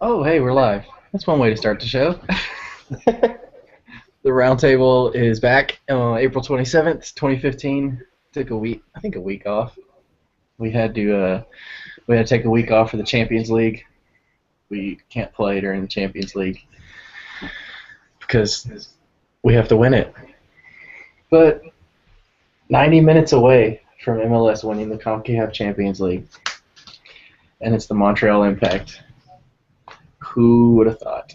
Oh, hey, we're live. That's one way to start the show. The Roundtable is back on April 27th, 2015. Took a week, I think a week off. We had to take a week off for the Champions League. We can't play during the Champions League because we have to win it. But 90 minutes away from MLS winning the CONCACAF Champions League, and it's the Montreal Impact. Who would have thought?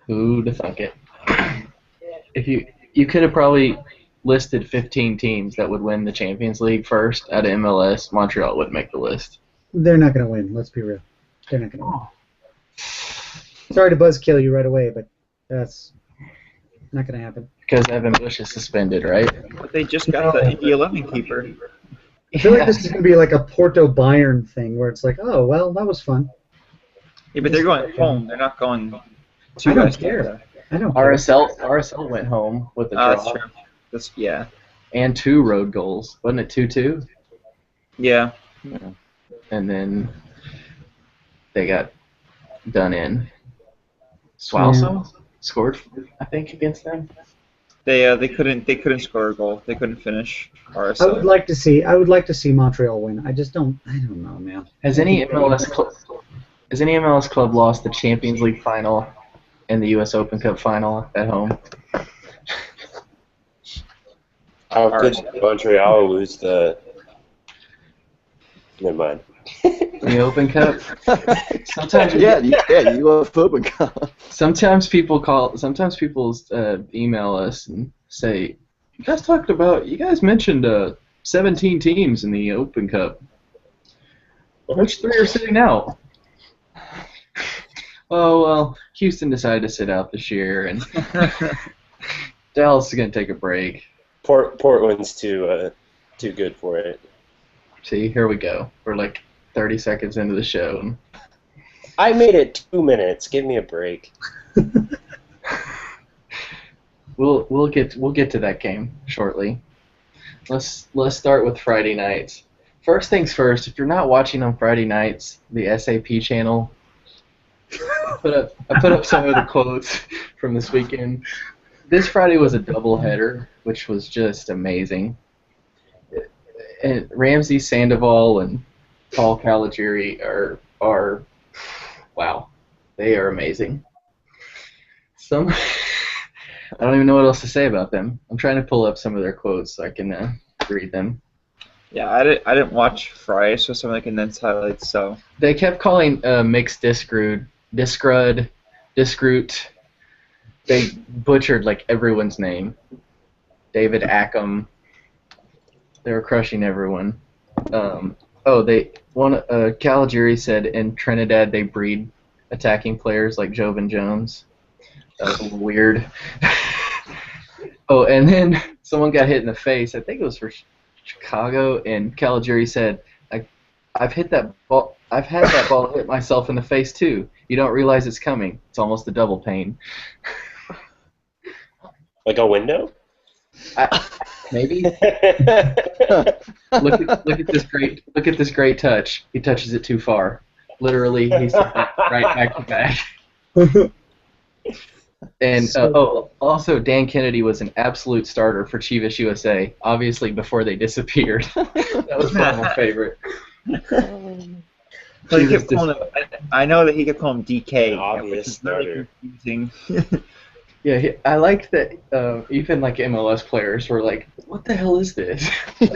Who'd have thunk it? If you could have probably listed 15 teams that would win the Champions League first out of MLS, Montreal would make the list. They're not going to win. Let's be real. They're not going to win. Sorry to buzzkill you right away, but that's not going to happen. Because Evan Bush is suspended, right? But they just got the 11 keeper. I feel like this is going to be like a Porto Bayern thing where it's like, oh, well, that was fun. Yeah, but they're going home. They're not going to I don't care. I don't care. RSL went home with a draw. That's true. Yeah. And 2 road goals. Wasn't it 2-2? Yeah. And then they got done in. Swalso scored, I think, against them. They couldn't score a goal. They couldn't finish. RSL. I would like to see Montreal win. I don't know, man. Has any MLS club lost the Champions League final and the U.S. Open Cup final at home? How could Montreal lose the? Never mind. The Open Cup. Sometimes U.S. Open Cup. Sometimes people email us and say, you guys mentioned 17 teams in the Open Cup. Which 3 are sitting out? Oh, well, Houston decided to sit out this year, and Dallas is going to take a break. Portland's too good for it. See, here we go. We're like 30 seconds into the show. I made it 2 minutes. Give me a break. We'll get to that game shortly. Let's start with Friday nights. First things first. If you're not watching on Friday nights, the SAP channel, I put up some of the quotes from this weekend. This Friday was a doubleheader, which was just amazing. And Ramsey Sandoval and Paul Caligiuri are wow, they are amazing. I don't even know what else to say about them. I'm trying to pull up some of their quotes so I can read them. Yeah, I didn't watch Friday, so some of the condensed highlights. So they kept calling Mix Discroot. They butchered like everyone's name. David Ackham. They were crushing everyone. Caligiuri said in Trinidad they breed attacking players like Jovan Jones. That was a little weird. Oh, and then someone got hit in the face. I think it was for Chicago, and Caligiuri said, I've had that ball hit myself in the face too. You don't realize it's coming. It's almost a double pain. Like a window? Maybe. Look at this great touch. He touches it too far. Literally, he's right back to back. And also Dan Kennedy was an absolute starter for Chivas USA. Obviously, before they disappeared. That was probably my favorite. I know that he kept calling him DK. An obvious starter. Confusing. Yeah, I like that. Even like MLS players were like, "What the hell is this?" I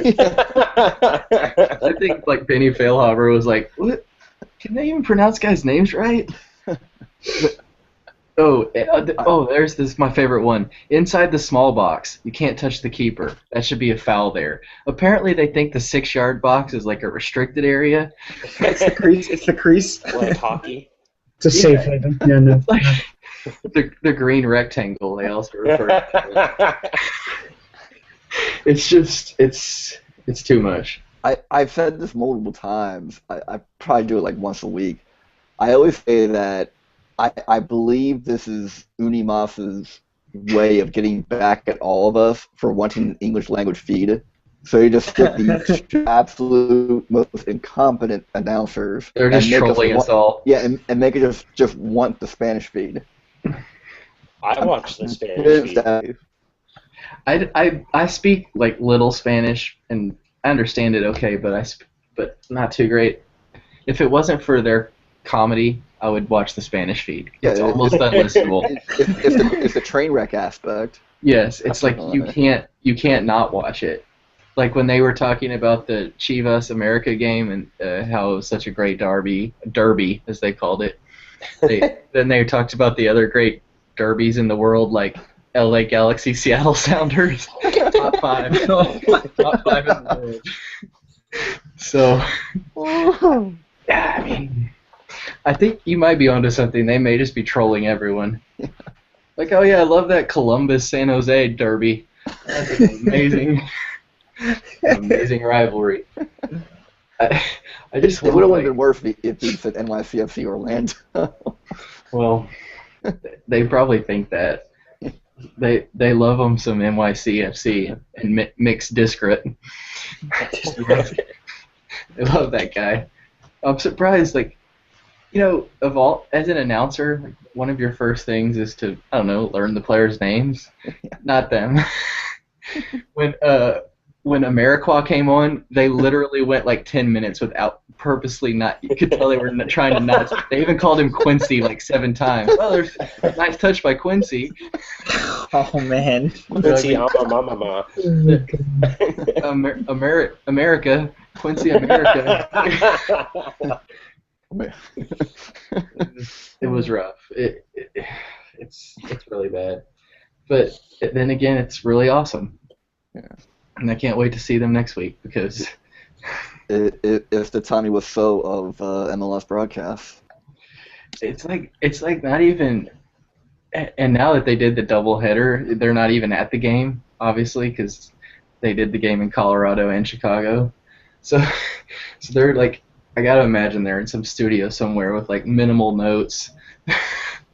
think like Benny Feilhaber was like, "What? Can they even pronounce guys' names right?" There's this my favorite one. Inside the small box, you can't touch the keeper. That should be a foul there. Apparently, they think the 6-yard box is like a restricted area. It's the crease. It's the crease. Like hockey. It's a safe haven. Yeah, no. Like the green rectangle. They also refer to it. It's just it's too much. I've said this multiple times. I probably do it like once a week. I always say that I believe this is Unimas's way of getting back at all of us for wanting an English language feed. So you just get these absolute most incompetent announcers. They're just trolling us all. Yeah, and make it just want the Spanish feed. I watch the Spanish feed. I speak like little Spanish and I understand it okay, but not too great. If it wasn't for their comedy, I would watch the Spanish feed. It's almost unlistenable. It's the train wreck aspect. Yes, it's like you can't not watch it. Like when they were talking about the Chivas America game and how it was such a great derby as they called it. Then they talked about the other great derbies in the world, like LA Galaxy, Seattle Sounders, top 5, top 5 in the world. So, yeah, I mean, I think you might be onto something. They may just be trolling everyone. Like, oh yeah, I love that Columbus San Jose derby. That's an amazing rivalry. I just It would have been worse if he said NYCFC Orlando. Well, they probably think that. They love them some NYCFC and mixed discret. They love that guy. I'm surprised, like, you know, as an announcer, like, one of your first things is to, I don't know, learn the players' names. Not them. When Ameriqua came on, they literally went like 10 minutes without purposely not. You could tell they were trying to not. They even called him Quincy like 7 times. Oh, there's a nice touch by Quincy. Oh man. Quincy, mama. America, Quincy, America. It was rough. It's really bad, but then again, it's really awesome. Yeah. And I can't wait to see them next week because it's the Tommy Wiseau of MLS broadcasts. it's like not even. And now that they did the doubleheader, they're not even at the game, obviously, because they did the game in Colorado and Chicago. So they're like, I gotta imagine they're in some studio somewhere with like minimal notes.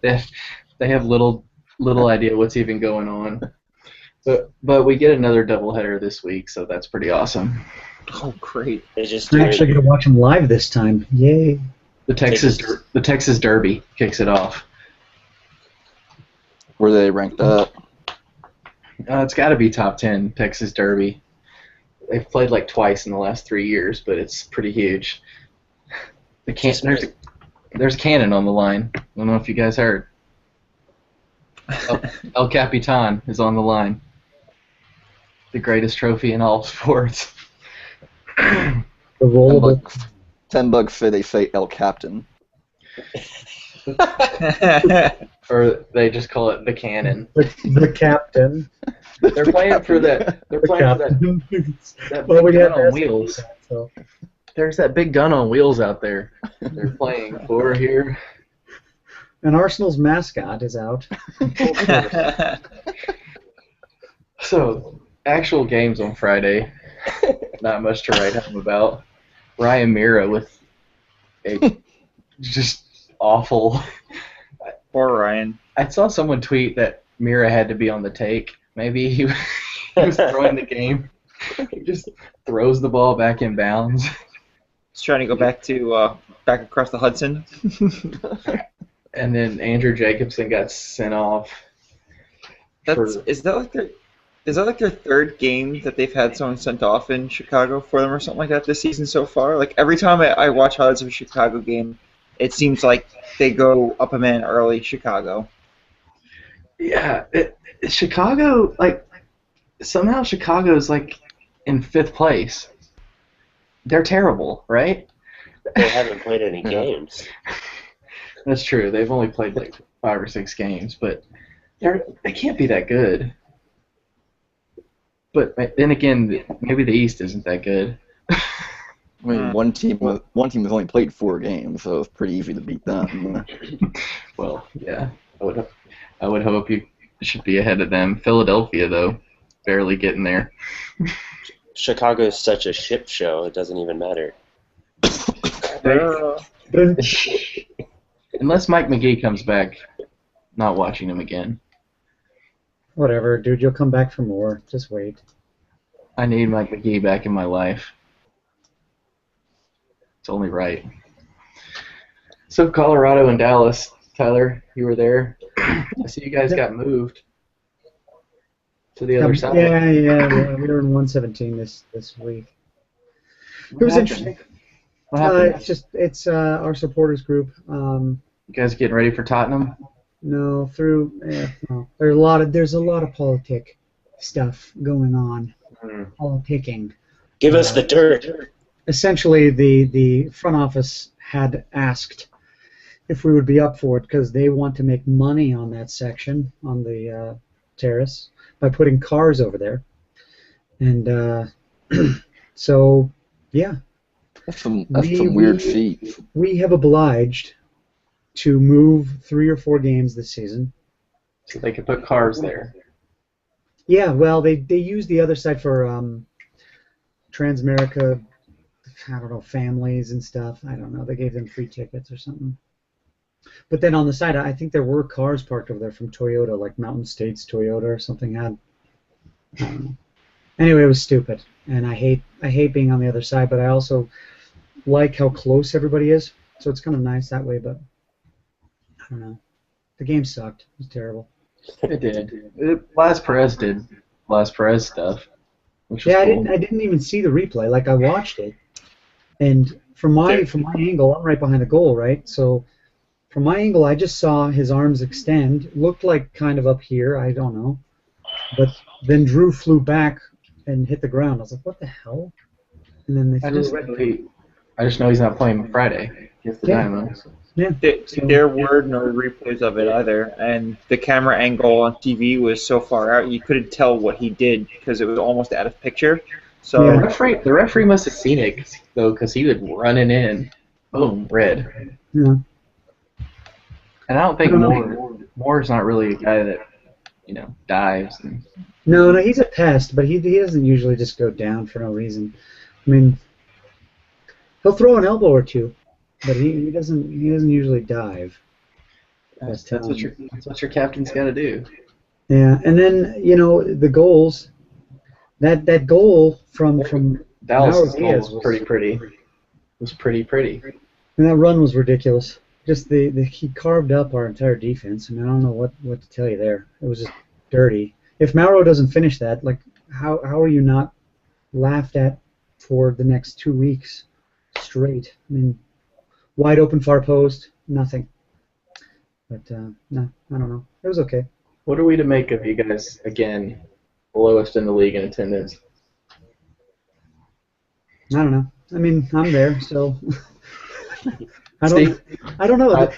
They have little idea what's even going on. But we get another doubleheader this week, so that's pretty awesome. Oh, great! They just I'm actually going to watch them live this time. Yay! The Texas Derby kicks it off. Were they ranked up? It's got to be top 10 Texas Derby. They've played like twice in the last 3 years, but it's pretty huge. There's a cannon on the line. I don't know if you guys heard. El Capitan is on the line. The greatest trophy in all of sports. The rollable. $10 say they say El Captain. Or they just call it the cannon. The captain. They're playing for that. They're playing for that big gun on wheels. So. There's that big gun on wheels out there. They're playing for here. And Arsenal's mascot is out. So, actual games on Friday. Not much to write home about. Ryan Mira with a just awful. Poor Ryan. I saw someone tweet that Mira had to be on the take. Maybe he was throwing the game. He just throws the ball back in bounds. He's trying to go back to back across the Hudson. And then Andrew Jacobson got sent off. Is that like their third game that they've had someone sent off in Chicago for them or something like that this season so far? Like every time I watch highlights of a Chicago game, it seems like they go up a man early, Chicago. Yeah, Chicago, like, somehow Chicago's, like, in 5th place. They're terrible, right? They haven't played any games. That's true. They've only played, like, 5 or 6 games, but they can't be that good. But then again, maybe the East isn't that good. I mean, one team has only played 4 games, so it's pretty easy to beat them. Well, yeah, I would hope you should be ahead of them. Philadelphia, though, barely getting there. Chicago is such a shit show; it doesn't even matter. Unless Mike McGee comes back, not watching him again. Whatever, dude. You'll come back for more. Just wait. I need Mike McGee back in my life. It's only right. So Colorado and Dallas, Tyler, you were there. I see you guys got moved to the other side. Yeah. We were in 117 this week. It was interesting. What happened? It's our supporters group. You guys getting ready for Tottenham? No, there's a lot of politic stuff going on. Politicking. Give us the dirt. Essentially, the front office had asked if we would be up for it because they want to make money on that section on the terrace by putting cars over there, and so yeah. That's some weird feet. We have obliged to move 3 or 4 games this season. So they can put cars there. Yeah, well, they use the other side for Transamerica, I don't know, families and stuff. I don't know. They gave them free tickets or something. But then on the side, I think there were cars parked over there from Toyota, like Mountain States Toyota or something had. I don't know. Anyway, it was stupid, and I hate being on the other side, but I also like how close everybody is, so it's kind of nice that way, but I don't know. The game sucked. It was terrible. It did. Las Perez did Las Perez stuff. Which was Yeah, cool. I didn't even see the replay. Like, I watched it, and from my angle, I'm right behind the goal, right? So from my angle, I just saw his arms extend. Looked like kind of up here. I don't know. But then Drew flew back and hit the ground. I was like, what the hell? And then they threw a red card. I just know he's not playing Friday against the Diamonds. Yeah. There were no replays of it either, and the camera angle on TV was so far out you couldn't tell what he did because it was almost out of picture. So The referee must have seen it though, because he was running in, boom, red. Yeah. And I don't think Moore's not really a guy that dives. No, he's a pest, but he doesn't usually just go down for no reason. I mean, he'll throw an elbow or two, but he doesn't usually dive. That's what your captain's got to do. Yeah, and then the goals. That goal from Dallas' Mauro Diaz was pretty pretty. It was pretty pretty. And that run was ridiculous. Just he carved up our entire defense. I mean, I don't know what to tell you there. It was just dirty. If Mauro doesn't finish that, like how are you not laughed at for the next 2 weeks straight? I mean, wide open far post, nothing. But no, I don't know. It was okay. What are we to make of you guys again? Lowest in the league in attendance. I don't know. I mean, I'm there, so I don't know.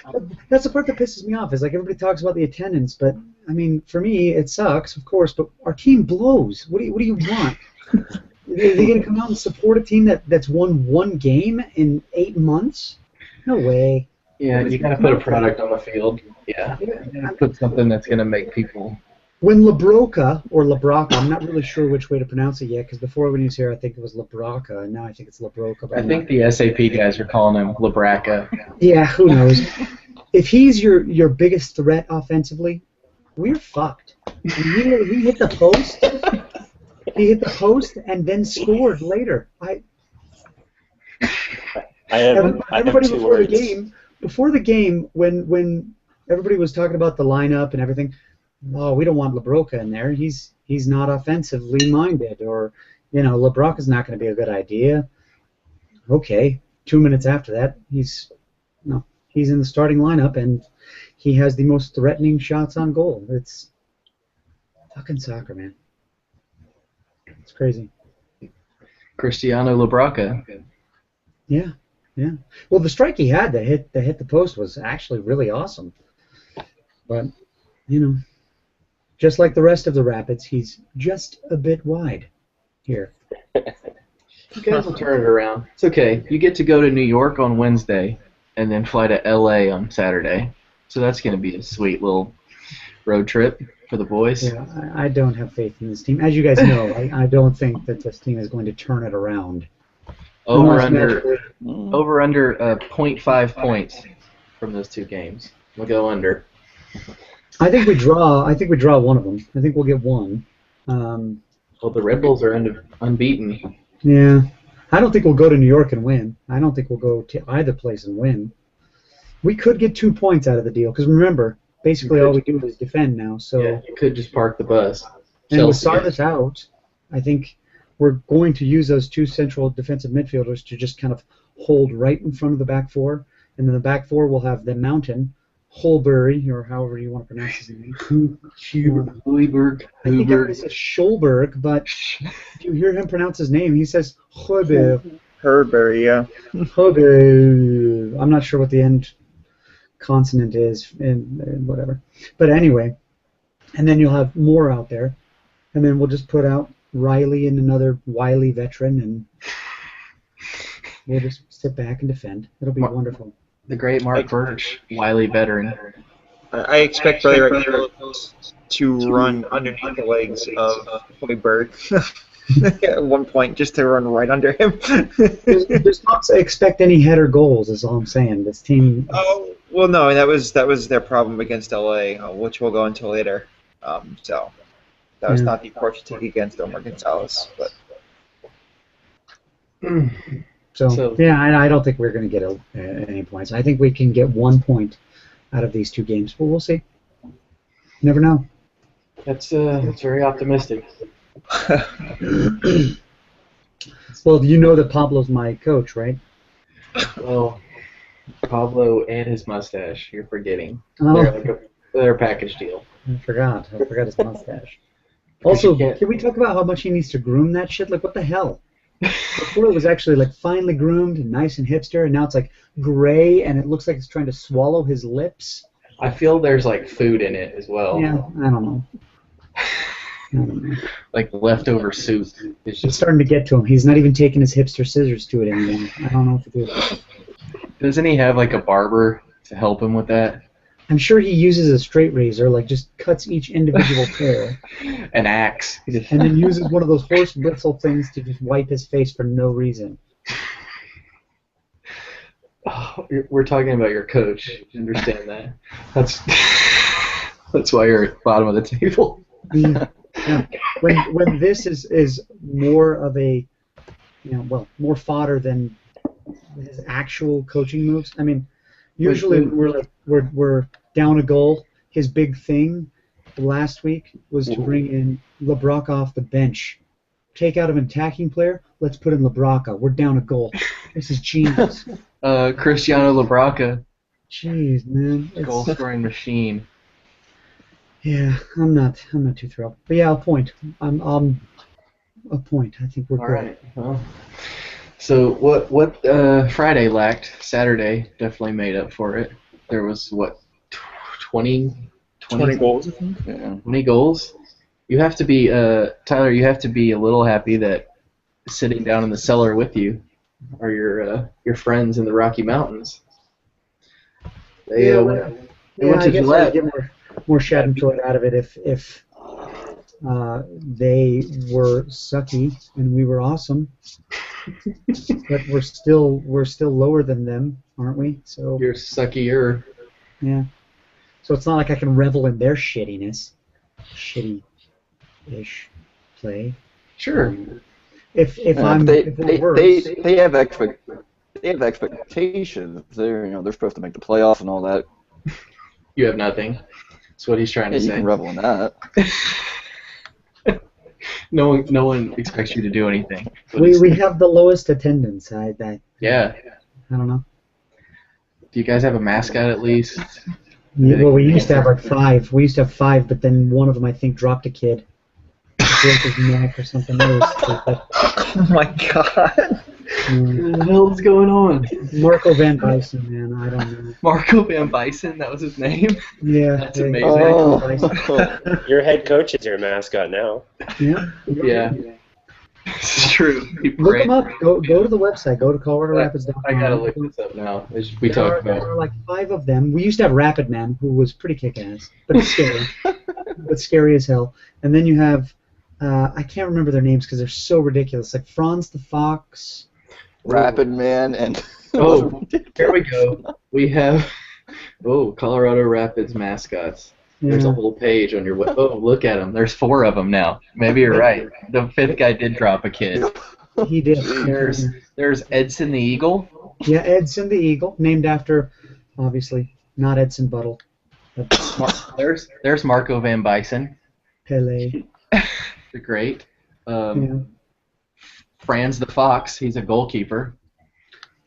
That's the part that pisses me off. Is like everybody talks about the attendance, but I mean, for me, it sucks, of course. But our team blows. What do you want? Are they going to come out and support a team that's won 1 game in 8 months? No way. Yeah, you got to put a product on the field. Yeah, you gotta put something that's going to make people. When Labroca, or Labraca, I'm not really sure which way to pronounce it yet, because before when he was here, I think it was Labraca, and now I think it's Labroca. I think the SAP guys are calling him Labraca. Yeah, who knows? If he's your biggest threat offensively, we're fucked. He hit the post. He hit the post and then scored later. Everybody before the game, when everybody was talking about the lineup and everything. Oh, we don't want Labroca in there. He's not offensively minded, or Labraca's not going to be a good idea. Okay, 2 minutes after that, he's in the starting lineup and he has the most threatening shots on goal. It's fucking soccer, man. It's crazy. Cristiano Labraca. Yeah. Well, the strike he had to hit the post was actually really awesome, but just like the rest of the Rapids, he's just a bit wide here. You guys will turn it around. It's okay. You get to go to New York on Wednesday and then fly to LA on Saturday. So that's going to be a sweet little road trip for the boys. Yeah, I don't have faith in this team. As you guys know, I don't think that this team is going to turn it around. Over under 0.5 points from those 2 games. We'll go under. I think we draw one of them. I think we'll get one. Well, the Red Bulls are unbeaten. Yeah. I don't think we'll go to New York and win. I don't think we'll go to either place and win. We could get 2 points out of the deal, because remember, basically all we do is defend now. So yeah, you could just park the bus. And with Sardis out, I think we're going to use those 2 central defensive midfielders to just kind of hold right in front of the back four. And then the back four will have the Mountain, Holbury, or however you want to pronounce his name. Huberg. I think everybody says Schulberg, but if you hear him pronounce his name, he says Holbury. Herbury, yeah. Holbury. I'm not sure what the end consonant is, and whatever. But anyway, and then you'll have more out there. And then we'll just put out Riley and another wily veteran, and we'll just sit back and defend. It'll be wonderful. The great Mark Birch, wily veteran. I expect Billy Phillips to run underneath the legs of Hoiberg at one point, just to run right under him. Just not to expect any header goals, is all I'm saying. This team. Oh well, no, that was their problem against LA, which we'll go into later. So that was not the approach to take against Omar Gonzalez, but. So yeah, I don't think we're going to get any points. I think we can get 1 point out of these 2 games, but we'll see. Never know. That's very optimistic. Well, you know that Pablo's my coach, right? Well, Pablo and his mustache, you're forgetting. Oh. They're a package deal. I forgot his mustache. Also, can we talk about how much he needs to groom that shit? Like, what the hell? Before it was actually like finely groomed and nice and hipster, and now it's like gray and it looks like it's trying to swallow his lips. I feel there's like food in it as well. Yeah, I don't know. Like leftover soup. It's starting to get to him. He's not even taking his hipster scissors to it anymore. I don't know what to do. Doesn't he have like a barber to help him with that? I'm sure he uses a straight razor, like just cuts each individual hair. An axe. And then uses one of those horse bristle things to just wipe his face for no reason. Oh, we're talking about your coach. You understand that? That's why you're at the bottom of the table. Yeah. When this is more of a, more fodder than his actual coaching moves. I mean, usually we're down a goal. His big thing last week was to bring in LeBrock off the bench. Take out an attacking player, let's put in LeBrock. We're down a goal. This is genius. Cristiano LeBrock. Jeez, man. Goal-scoring machine. Yeah, I'm not too thrilled. But yeah, a point. I'm a point. I think we're good. All right. Well, so what Friday lacked, Saturday definitely made up for it. There was 20 goals, I think. Yeah, 20 goals. You have to be Tyler. You have to be a little happy that sitting down in the cellar with you are your friends in the Rocky Mountains. They went to Gillette. Get more Schadenfreude out of it if they were sucky and we were awesome. But we're still lower than them, aren't we? So you're suckier. Yeah. So it's not like I can revel in their shittiness. Shitty-ish play. Sure. If they have expectations. They're supposed to make the playoffs and all that. You have nothing. That's what he's trying to say. You can revel in that. No one expects you to do anything. We have the lowest attendance. Yeah. I don't know. Do you guys have a mascot at least? Yeah, well, we used to have like 5. We used to have 5, but then one of them, I think, dropped a kid. Broke his neck or something. Oh my god. What the hell's going on? Marco Van Bison, man. I don't know. Marco Van Bison? That was his name? Yeah. That's amazing. Your head coach is your mascot now. Yeah. Yeah. It's true. Look them up. Go to the website. Go to ColoradoRapids.com. I gotta look this up now. We talked about. There are like 5 of them. We used to have Rapid Man, who was pretty kick-ass, but scary. But scary as hell. And then you have, I can't remember their names because they're so ridiculous. Like Franz the Fox. Rapid Man and. Oh, here we go. We have. Colorado Rapids mascots. There's a whole page on your web. Oh, look at them. There's 4 of them now. Maybe you're right. The 5th guy did drop a kid. He did. There's Edson the Eagle. Yeah, Edson the Eagle, named after, obviously, not Edson Buttle. There's Marco Van Bison. Pele. They're great. Franz the Fox. He's a goalkeeper.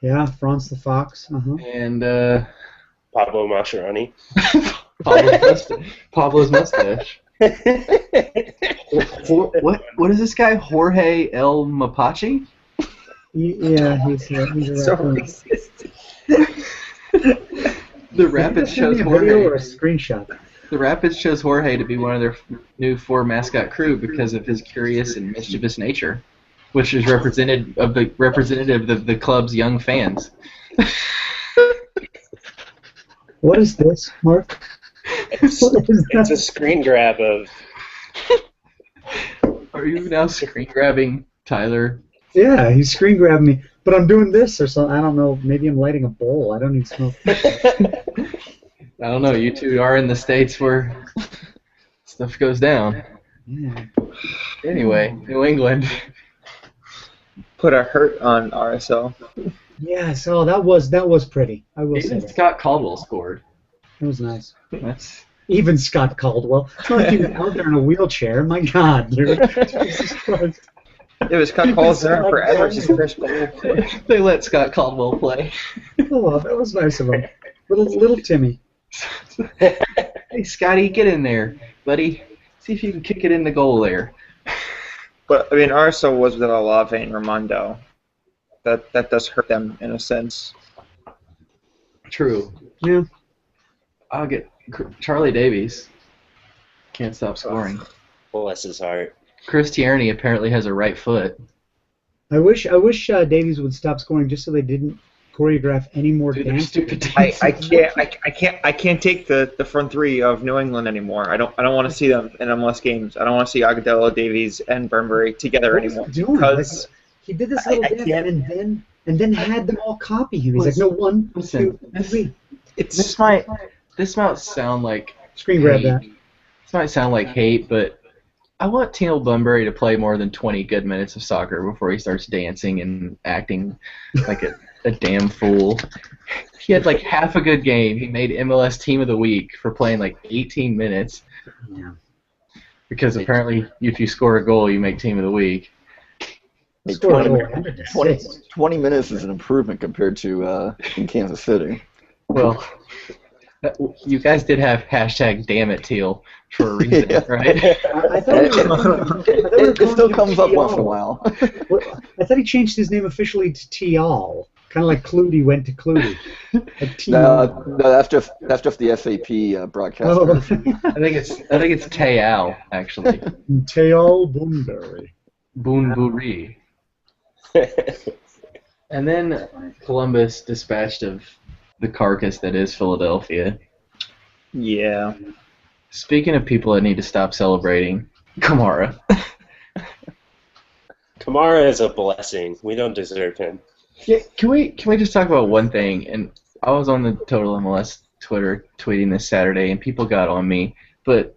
Yeah, Franz the Fox. And Pablo Mascherani. Pablo's mustache. What is this guy? Jorge El Mapache? Yeah, he's a racist. The Rapids chose Jorge. Or a screenshot. The Rapids chose Jorge to be one of their new 4 mascot crew because of his curious and mischievous nature, which is representative of the club's young fans. What is this, Mark? It's a screen grab of. Are you now screen grabbing Tyler? Yeah, he's screen grabbing me, but I'm doing this or something. I don't know. Maybe I'm lighting a bowl. I don't need smoke. I don't know. You two are in the States where stuff goes down. Yeah. Anyway, New England. Put a hurt on RSL. Yeah, so that was pretty. I will say Even that. Scott Caldwell scored. It was nice. That's Even Scott Caldwell. It's not like he was out there in a wheelchair. My God, dude. Jesus Christ. It was Scott Caldwell's there forever. His first goal. they let Scott Caldwell play. Oh, that was nice of him. Little Timmy. Hey, Scotty, get in there, buddy. See if you can kick it in the goal there. But I mean, RSL was without Olave and Raimondo. That does hurt them in a sense. True. Yeah. I'll get Charlie Davies. Can't stop scoring. Bless his heart. Chris Tierney apparently has a right foot. I wish Davies would stop scoring just so they didn't choreograph any more dances. Stupid dances. I can't take the front 3 of New England anymore. I don't want to see them in MLS games. I don't want to see Agudelo, Davies, and Burnbury together anymot anymore. Because he did this little dance and then had them all copy him. He's like, no, 1, 2, 3. This might sound like Screen grab hate. that. This might sound like hate, but I want Tino Bunbury to play more than 20 good minutes of soccer before he starts dancing and acting like a damn fool. He had like half a good game. He made MLS Team of the Week for playing like 18 minutes. Yeah. Because apparently if you score a goal, you make Team of the Week. Hey, Scored 20 minutes is an improvement compared to in Kansas City. Well, you guys did have hashtag damn it Teal for a reason, right? I thought it still comes up once in a while. I thought he changed his name officially to Tial, kind of like Clutie went to Clutie. No, that's just the SAP broadcaster. Oh. I think it's Teal actually. Tial Bunbury. Bunbury. And then Columbus dispatched of the carcass that is Philadelphia. yeah. Speaking of people that need to stop celebrating, Kamara. Kamara is a blessing. We don't deserve him. Yeah, can we just talk about one thing? And I was on the Total-MLS Twitter tweeting this Saturday, and people got on me. But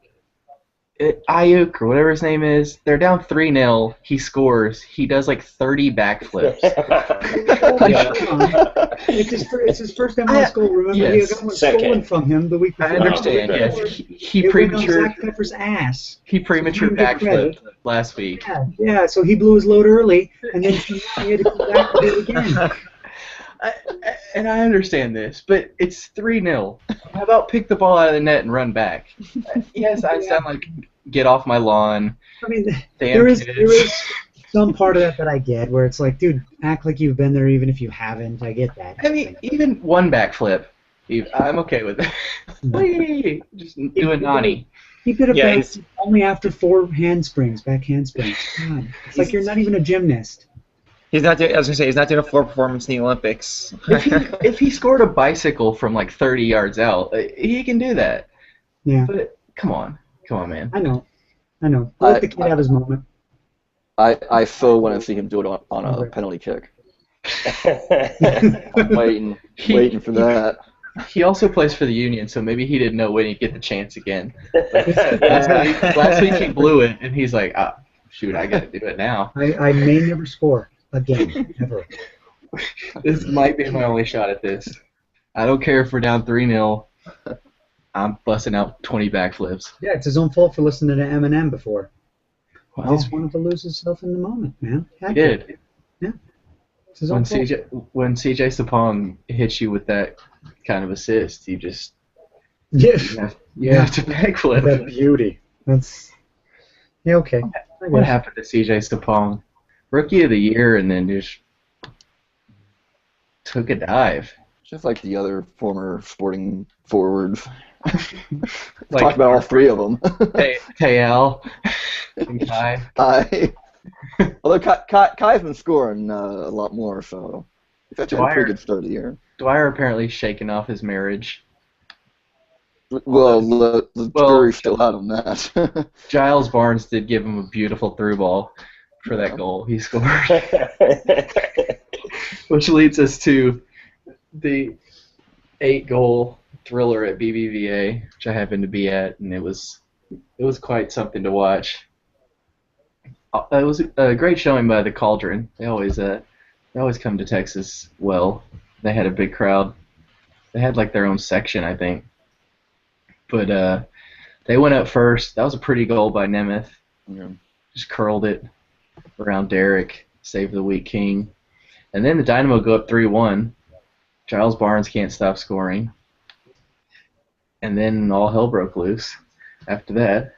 Ayuk, or whatever his name is, they're down 3-0. He scores. He does like 30 backflips. It's his first MLS goal. Remember, Yes. he got one stolen from him the week before. I understand. Yes, he It went on premature. Zach Pepper's ass. He premature So give him backflipped credit. last week. Yeah, so he blew his load early, and then he had to come back and do it again. And I understand this, but it's 3-0. How about pick the ball out of the net and run back? Yes, I sound like get off my lawn. I mean, Damn there is kids. some part of that I get, where it's like, dude, act like you've been there even if you haven't. I get that. I mean, even one backflip, I'm okay with it. Whee! Just do a nani. He did a Yeah, back only after 4 handsprings, back handsprings. God, it's like you're not even a gymnast. He's not doing. I was gonna say he's not doing a floor performance in the Olympics. If he scored a bicycle from like 30 yards out, he can do that. Yeah, But come on, man. I know. Let the kid have his moment. I so want to see him do it on a penalty kick. I'm waiting for that. he also plays for the Union, so maybe he didn't know when he'd get the chance again. Like I said, last week he blew it, and he's like, shoot, I got to do it now. I may never score again, ever. This might be my only shot at this. I don't care if we're down 3-0. I'm busting out 20 backflips. Yeah, it's his own fault for listening to Eminem before. Well, He just wanted to lose himself in the moment, man. he did. Yeah. It's his own fault. When CJ Sapong hits you with that kind of assist, you Yeah. have to backflip. That beauty. That's okay. What happened to CJ Sapong? Rookie of the year, and then just took a dive. Just like the other former Sporting forwards. Like, Talked about all three of them. Al and Kai. Although Kai's been scoring a lot more, so he's actually had a pretty good start of the year. Dwyer apparently shaking off his marriage. Well, the jury's still out on that. Giles Barnes did give him a beautiful through ball for that goal he scored. Which leads us to the 8-goal thriller at BBVA, which I happened to be at, and it was quite something to watch. It was a great showing by the Cauldron. They always come to Texas well. They had a big crowd. They had like their own section, I think. But they went up first. That was a pretty goal by Nemeth. Yeah. Just curled it around Derek, saved the weak king. And then the Dynamo go up 3-1. Giles Barnes can't stop scoring. And then all hell broke loose after that.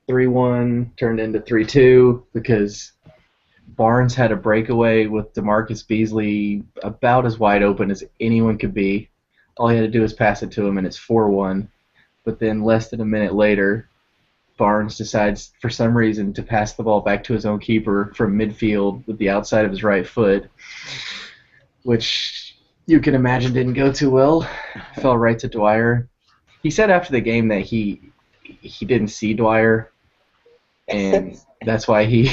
3-1 turned into 3-2 because Barnes had a breakaway with DeMarcus Beasley about as wide open as anyone could be. All he had to do was pass it to him, and it's 4-1. But then less than a minute later, Barnes decides for some reason to pass the ball back to his own keeper from midfield with the outside of his right foot, which you can imagine didn't go too well. Fell right to Dwyer. He said after the game that he didn't see Dwyer, and that's why he.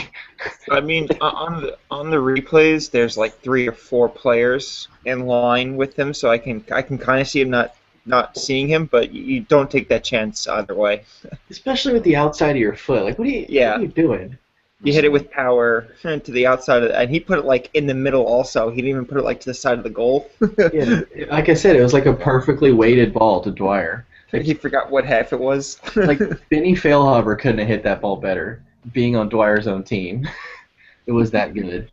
I mean, on the replays, there's like 3 or 4 players in line with him, so I can kind of see him not seeing him, but you don't take that chance either way. Especially with the outside of your foot. Like, what are you doing? You hit it with power to the outside, and he put it like in the middle also. He didn't even put it like to the side of the goal. Yeah, like I said, it was like a perfectly weighted ball to Dwyer. Like he forgot what half it was. Like Benny Feilhaber couldn't have hit that ball better, being on Dwyer's own team. It was that good.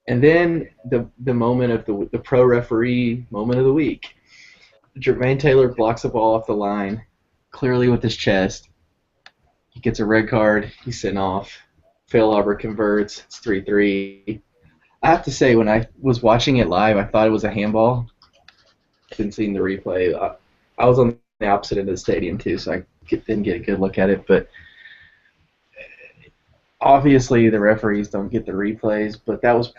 And then the moment of the pro referee moment of the week. Jermaine Taylor blocks a ball off the line, clearly with his chest. He gets a red card. He's sent off. Feilhaber converts. It's 3-3. I have to say, when I was watching it live, I thought it was a handball. Didn't see the replay. I was on the opposite end of the stadium too, so I didn't get a good look at it. But obviously, the referees don't get the replays, but that was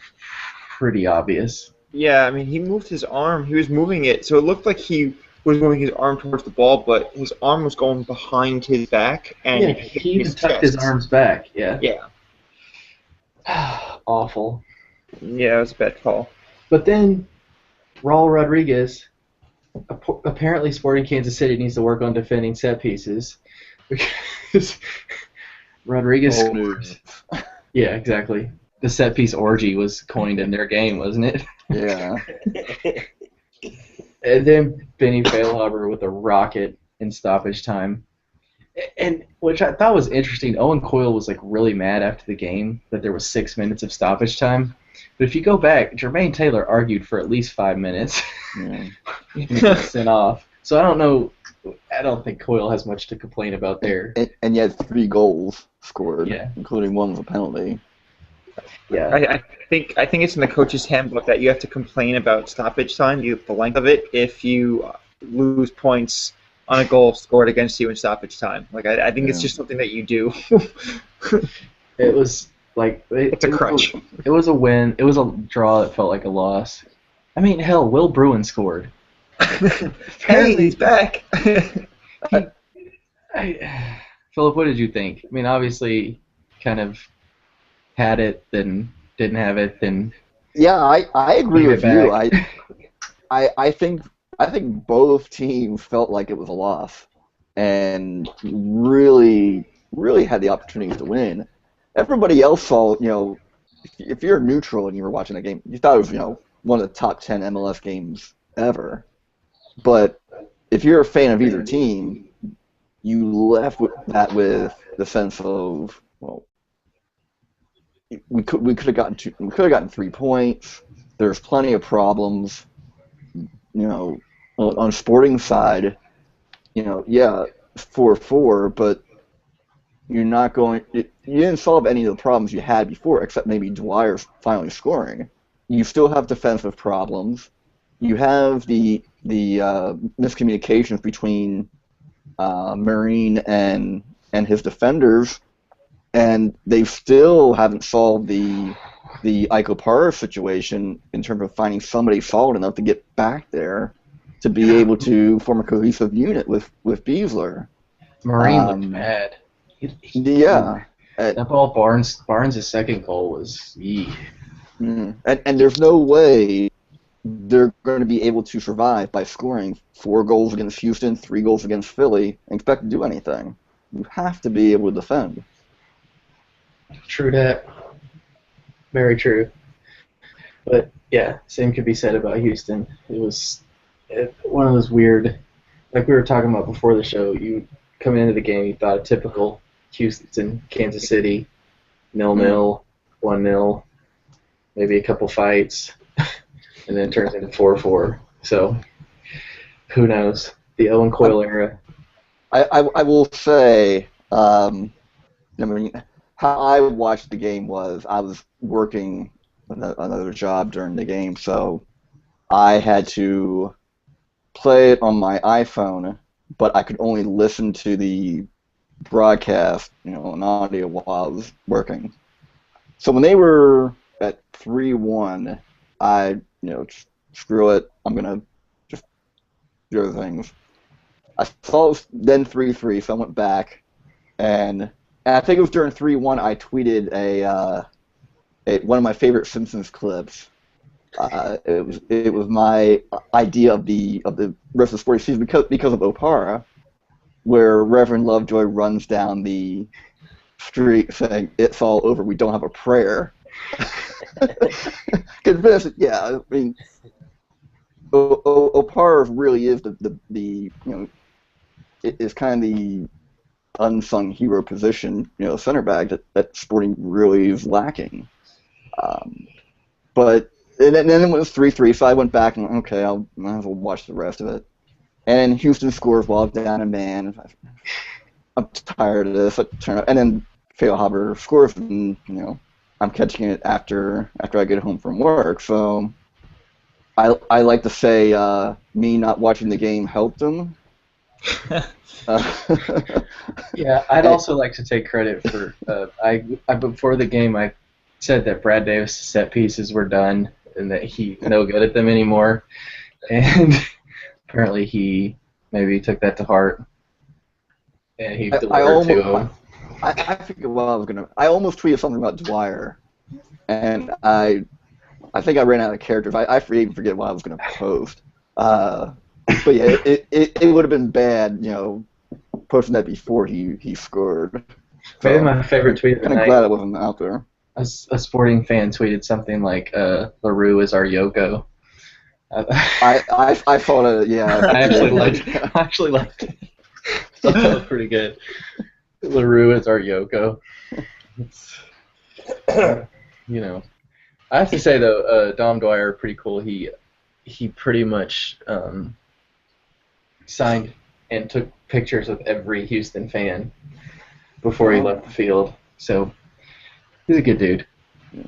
pretty obvious. Yeah, I mean, he moved his arm. He was moving it, so it looked like he was moving his arm towards the ball, but his arm was going behind his back, and yeah, he even tucked his arms back. Yeah. Yeah. Awful. Yeah, it was a bad call. But then, Raul Rodriguez, apparently Sporting Kansas City needs to work on defending set pieces. Because Rodriguez scores. Yeah, exactly. The set piece orgy was coined in their game, wasn't it? Yeah. And then Benny Feilhaber with a rocket in stoppage time. And which I thought was interesting. Owen Coyle was like really mad after the game that there was 6 minutes of stoppage time. But if you go back, Jermaine Taylor argued for at least 5 minutes. Yeah. He was sent off. So I don't know. I don't think Coyle has much to complain about there. And yet 3 goals scored, Yeah. including one with a penalty. Yeah. I think it's in the coach's handbook that you have to complain about stoppage time, the length of it, if you lose points on a goal scored against you in stoppage time. Like I think it's just something that you do. It was like It's a crutch. It was a win. It was a draw that felt like a loss. I mean, hell, Will Bruin scored. Hey, he's back. Philip, what did you think? I mean, obviously, kind of had it, then didn't have it, then. Yeah, I agree Leave with it you. back. I think I think both teams felt like it was a loss, and really, really had the opportunities to win. Everybody else saw, if you're neutral and you were watching the game, you thought it was, one of the top 10 MLS games ever. But if you're a fan of either team, you left with the sense of, well, we could have gotten 3 points. There's plenty of problems, on Sporting side. Yeah, 4-4, but you're not going. You didn't solve any of the problems you had before, except maybe Dwyer finally scoring. You still have defensive problems. You have the miscommunications between Marine and his defenders, and they still haven't solved the Iko Parra situation in terms of finding somebody solid enough to get back there to be able to form a cohesive unit with Beasler. Marine looked bad. Yeah. That ball, Barnes' second goal was And there's no way they're going to be able to survive by scoring 4 goals against Houston, 3 goals against Philly, and expect to do anything. You have to be able to defend. True that. Very true. But yeah, same could be said about Houston. It was one of those weird, like we were talking about before the show, you come into the game, you thought a typical Houston, Kansas City, 0-0, 1-0, maybe a couple fights, and then it turns into 4-4. So, who knows? The Owen Coyle era. I will say, how I watched the game was I was working another job during the game, so I had to play it on my iPhone, but I could only listen to the broadcast, on audio while I was working. So when they were at 3-1, I, screw it, I'm gonna just do other things. I saw it was then 3-3, so I went back, and I think it was during 3-1 I tweeted one of my favorite Simpsons clips. It was my idea of the rest of the sporting season because of Opara, where Reverend Lovejoy runs down the street saying, "It's all over. We don't have a prayer." Because yeah, I mean, Opara really is it is kind of the unsung hero position, center back that Sporting really is lacking. But and then it was 3-3, so I went back and okay, I might as well watch the rest of it. And Houston scores while I'm down a man. I'm tired of this. And then Feilhaber scores, and I'm catching it after I get home from work. So I like to say me not watching the game helped them. Yeah, I'd also like to take credit for I before the game I said that Brad Davis' set pieces were done and that he's no good at them anymore, and apparently he maybe took that to heart and he delivered to him. I figured I almost tweeted something about Dwyer, and I think I ran out of characters. I even forget what I was going to post. But yeah, it would have been bad, posting that before he scored. Maybe my favorite tweet of the night. I'm glad I wasn't out there. A Sporting fan tweeted something like, "LaRue is our Yoko." I thought it. Yeah. I actually liked it. I thought that was pretty good. LaRue is our Yoko. I have to say though, Dom Dwyer, pretty cool. He pretty much signed and took pictures with every Houston fan before he left the field. So he's a good dude. Yeah.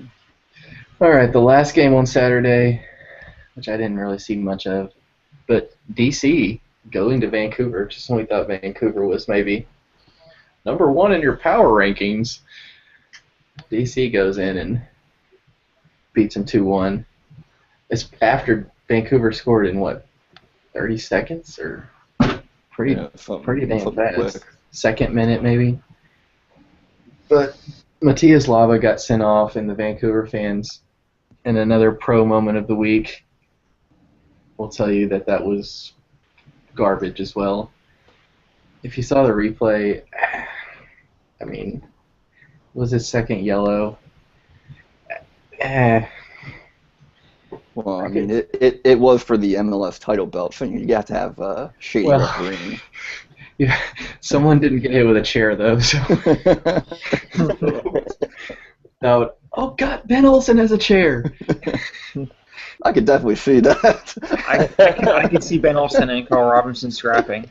All right, the last game on Saturday, which I didn't really see much of, but DC going to Vancouver. Just when we thought Vancouver was maybe number 1 in your power rankings, DC goes in and beats them 2-1. It's after Vancouver scored in 30 seconds or pretty damn fast. Quick. Second minute maybe. But Matias Lava got sent off, and the Vancouver fans, in another pro moment of the week, will tell you that that was garbage as well. If you saw the replay, I mean, it was his second yellow. Well, I mean, it was for the MLS title belt, so you got to have shady refereeing. Yeah, someone didn't get hit with a chair though. So. No. Oh God, Ben Olsen has a chair. I could definitely see that. I could see Ben Olsen and Carl Robinson scrapping.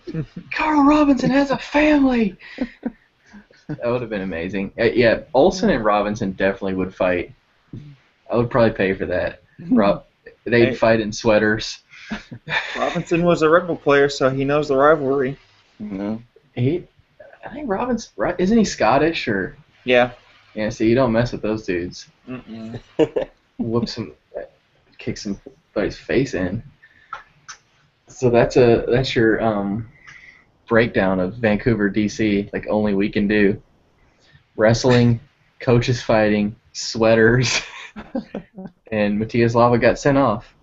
Carl Robinson has a family. That would have been amazing. Yeah, Olsen and Robinson definitely would fight. I would probably pay for that. They'd fight in sweaters. Robinson was a Red Bull player, so he knows the rivalry. Mm-hmm. I think Robinson, isn't he Scottish or? Yeah. Yeah. So you don't mess with those dudes. Mm-mm. Whoop some, kick somebody's face in. So that's your breakdown of Vancouver, DC. Like only we can do. Wrestling, coaches fighting, sweaters, and Matias Lava got sent off.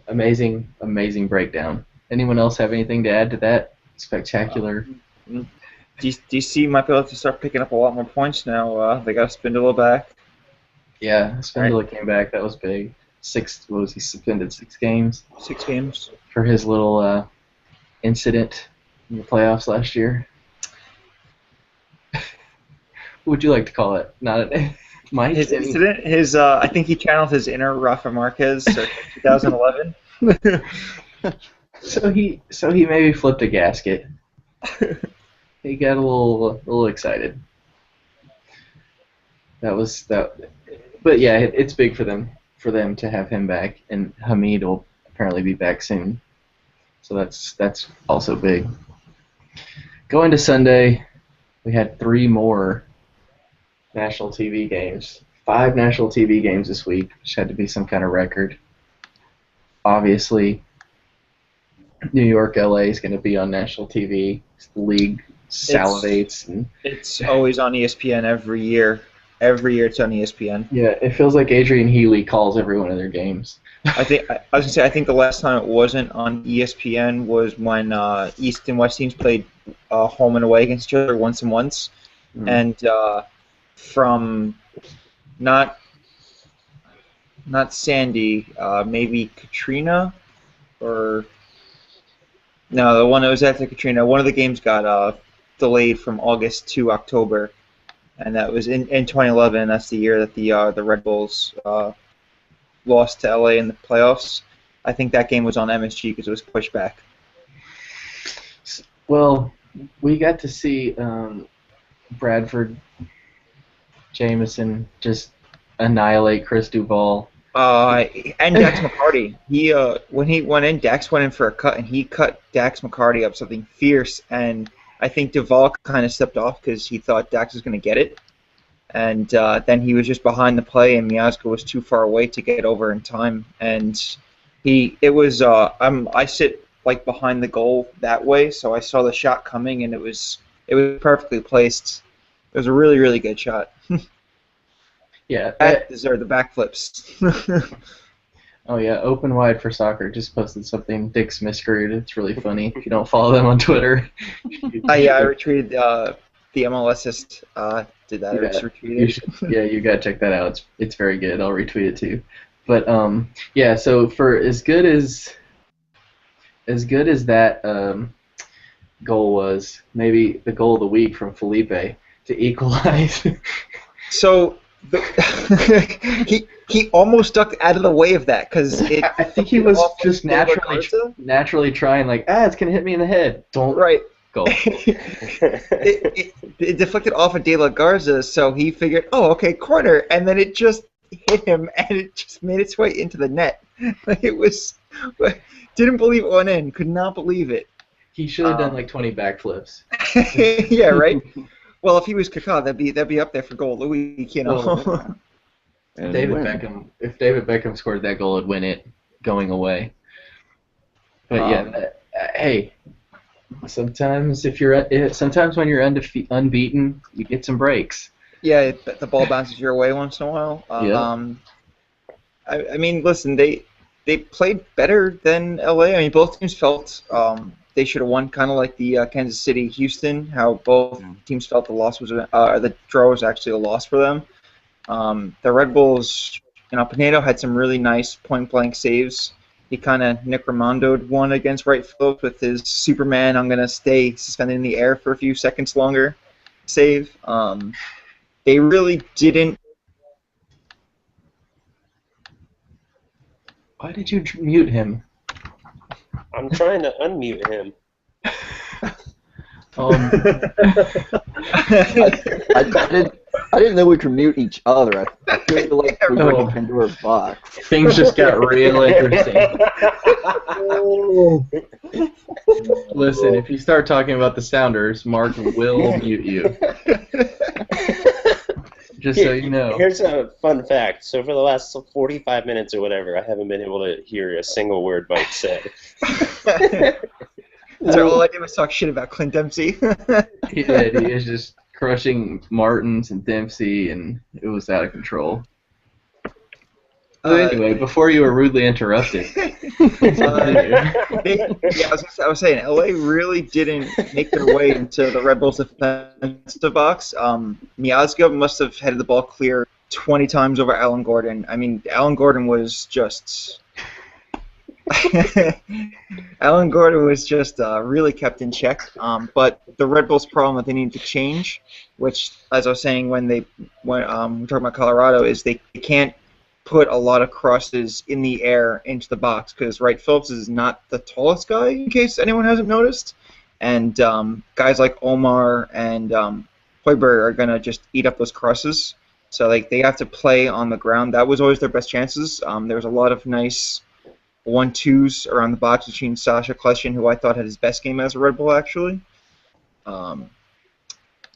Amazing breakdown. Anyone else have anything to add to that spectacular? DC might be able to start picking up a lot more points now. They got Spindola back. Yeah, Spindola came back. That was big. What was he suspended? 6 games? 6 games. For his little incident in the playoffs last year. What would you like to call it? Not a Mike? His incident? I think he channeled his inner Rafa Marquez, 2011. So he maybe flipped a gasket. He got a little excited. But yeah, it's big for them to have him back, and Hamid will apparently be back soon. So that's also big. Going to Sunday, we had 3 more national TV games. 5 national TV games this week, which had to be some kind of record. Obviously, New York, LA is going to be on national TV. The league salivates. It's always on ESPN every year. Every year it's on ESPN. Yeah, it feels like Adrian Healy calls every one of their games. I think the last time it wasn't on ESPN was when East and West teams played home and away against each other once and once, and from not Sandy, maybe Katrina, or no, the one that was after Katrina. One of the games got delayed from August to October, and that was in 2011. That's the year that the Red Bulls lost to LA in the playoffs. I think that game was on MSG because it was pushed back. Well, we got to see Bradford Jameson just annihilate Chris Duval. And Dax McCarty. When he went in, Dax went in for a cut, and he cut Dax McCarty up something fierce. And I think Duval kind of stepped off because he thought Dax was going to get it. And then he was just behind the play, and Miazga was too far away to get over in time. And I sit like behind the goal that way, so I saw the shot coming, and it was perfectly placed. It was a really, really good shot. Yeah, that deserved the backflips. Oh yeah, Open Wide for Soccer just posted something. Dick Smithscrewed. It's really funny. If you don't follow them on Twitter. I retweeted the MLSist did that. You gotta check that out. It's very good. I'll retweet it too. But yeah. So for as good as that goal was, maybe the goal of the week from Felipe to equalize. So. He almost ducked out of the way of that because I think he was just naturally trying like it's gonna hit me in the head. Don't go. it deflected off of De La Garza, so he figured, okay, corner, and then it just hit him and it just made its way into the net. Didn't believe it went in. Could not believe it. He should have done like 20 backflips. Yeah, right. Well, if he was Kaká, that'd be up there for goal of the week, you know. If David Beckham scored that goal, it'd win it going away. But hey, sometimes when you're unbeaten, you get some breaks. Yeah, the ball bounces your way once in a while. I mean, listen, they they played better than LA. I mean, both teams felt they should have won, kind of like the Kansas City Houston. How both teams felt the draw was actually a loss for them. The Red Bulls, Pinedo had some really nice point-blank saves. He kind of Nick Ramondo'd one against right field with his Superman, I'm going to stay suspended in the air for a few seconds longer save. They really didn't. Why did you mute him? I'm trying to unmute him. I didn't know we could mute each other. I feel like we were in Pandora's box. Things just got real interesting. Listen, if you start talking about the Sounders, Mark will mute you. Just so you know. Here's a fun fact. So for the last 45 minutes or whatever, I haven't been able to hear a single word Mike said. So all I did was talk shit about Clint Dempsey. He did. He was just crushing Martins and Dempsey, and it was out of control. Anyway, before you were rudely interrupted. I was saying, LA really didn't make their way into the Red Bulls' defensive box. Miazga must have headed the ball clear 20 times over Alan Gordon. I mean, Alan Gordon was just... Alan Gordon was just really kept in check. But the Red Bulls' problem that they need to change, which, as I was saying when we're talking about Colorado, is they can't put a lot of crosses in the air into the box because Wright Phillips is not the tallest guy, in case anyone hasn't noticed. And guys like Omar and Hoiberg are going to just eat up those crosses. So they have to play on the ground. That was always their best chances. There was a lot of nice 1-2s around the box between Sasha Kleshin, who I thought had his best game as a Red Bull, actually. And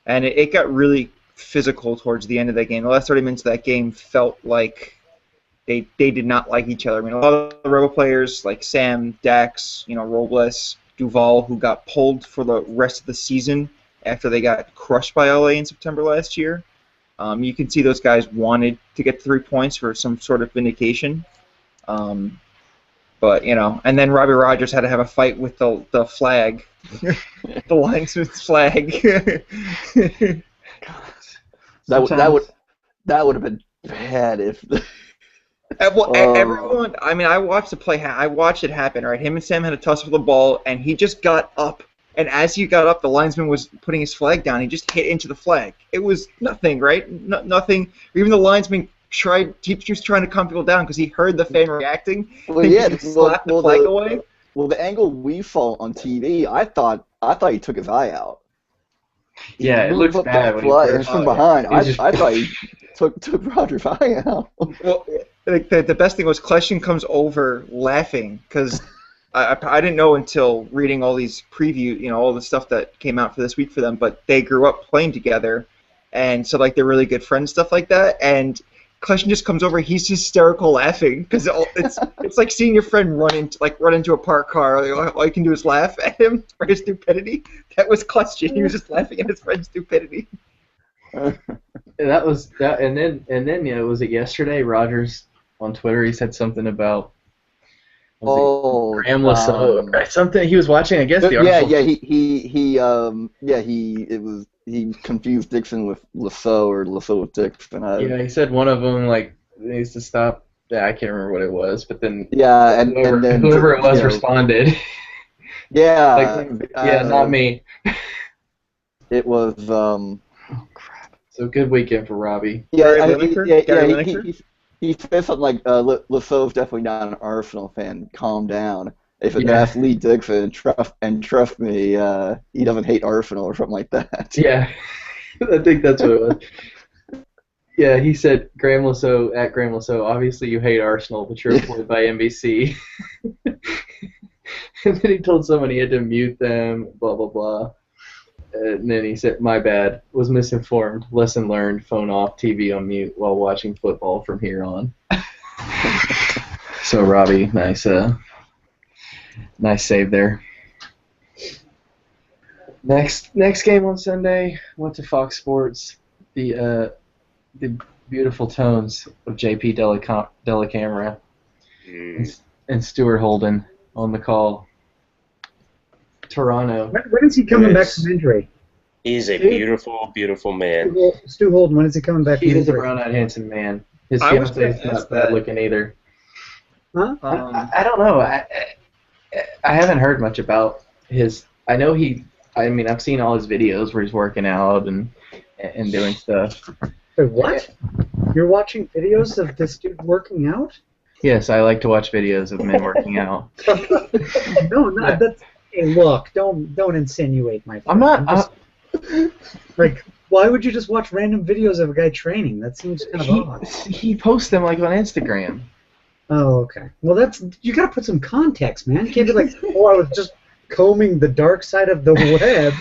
it got really physical towards the end of that game. The last 30 minutes of that game felt like they did not like each other. I mean, a lot of the Rebel players like Sam, Dax, Robles, Duval, who got pulled for the rest of the season after they got crushed by LA in September last year. You can see those guys wanted to get 3 points for some sort of vindication. But, and then Robbie Rogers had to have a fight with the flag, the linesman's flag. That would have been bad if... Everyone, I mean, I watched it happen, right? Him and Sam had a tussle for the ball, and he just got up. And as he got up, the linesman was putting his flag down. He just hit into the flag. It was nothing, right? Nothing. Even the linesman he was trying to calm people down because he heard the fan reacting. Well, yeah, he slapped the flag away. Well, the angle we saw on TV, I thought he took his eye out. Yeah, it looks bad. And from behind, I thought he took Roger's eye out. Well, the best thing was Kleshin comes over laughing because I didn't know until reading all these all the stuff that came out for this week for them, but they grew up playing together, and so they're really good friends, stuff like that, and Kleshin just comes over, he's hysterical laughing because it's like seeing your friend run into a parked car. All you can do is laugh at him for his stupidity. That was Kleshin. He was just laughing at his friend's stupidity. That was that, and then was it yesterday? Rogers on Twitter, he said something about Graham Lasso, something he was watching. I guess the article. He confused Dixon with Lasso or Lasso with Dixon. He said one of them needs to stop. Yeah, I can't remember what it was, but then and then whoever it was responded. Yeah, not me. It was crap. So good weekend for Robbie. He said something like Lasso's definitely not an Arsenal fan. Calm down. If it's Lee Dixon, trust me, he doesn't hate Arsenal or something like that. Yeah, I think that's what it was. Yeah, he said, Graham Lasso, at Graham Lasso, obviously you hate Arsenal, but you're employed by NBC. And then he told someone he had to mute them, blah, blah, blah. And then he said, my bad, was misinformed, lesson learned, phone off, TV on mute while watching football from here on. So, Robbie, nice save there. Next game on Sunday, went to Fox Sports. The beautiful tones of JP Dellacamera. and Stuart Holden on the call. Toronto. When is he coming back from injury? He's a beautiful, beautiful man. Stu Holden, when is he coming back from He is a injury? brown-eyed, handsome man. His I was fiance is gonna not ask bad that. looking either. Huh? I don't know. I haven't heard much about his. I know he. I mean, I've seen all his videos where he's working out and doing stuff. Wait, what? You're watching videos of this dude working out? Yes, I like to watch videos of men working out. No, not that's. Hey, look, don't insinuate, my friend. I'm not. Like, why would you just watch random videos of a guy training? That seems kind of odd. He posts them like on Instagram. Oh, okay. Well, you gotta put some context, man. You can't be like, oh, I was just combing the dark side of the web.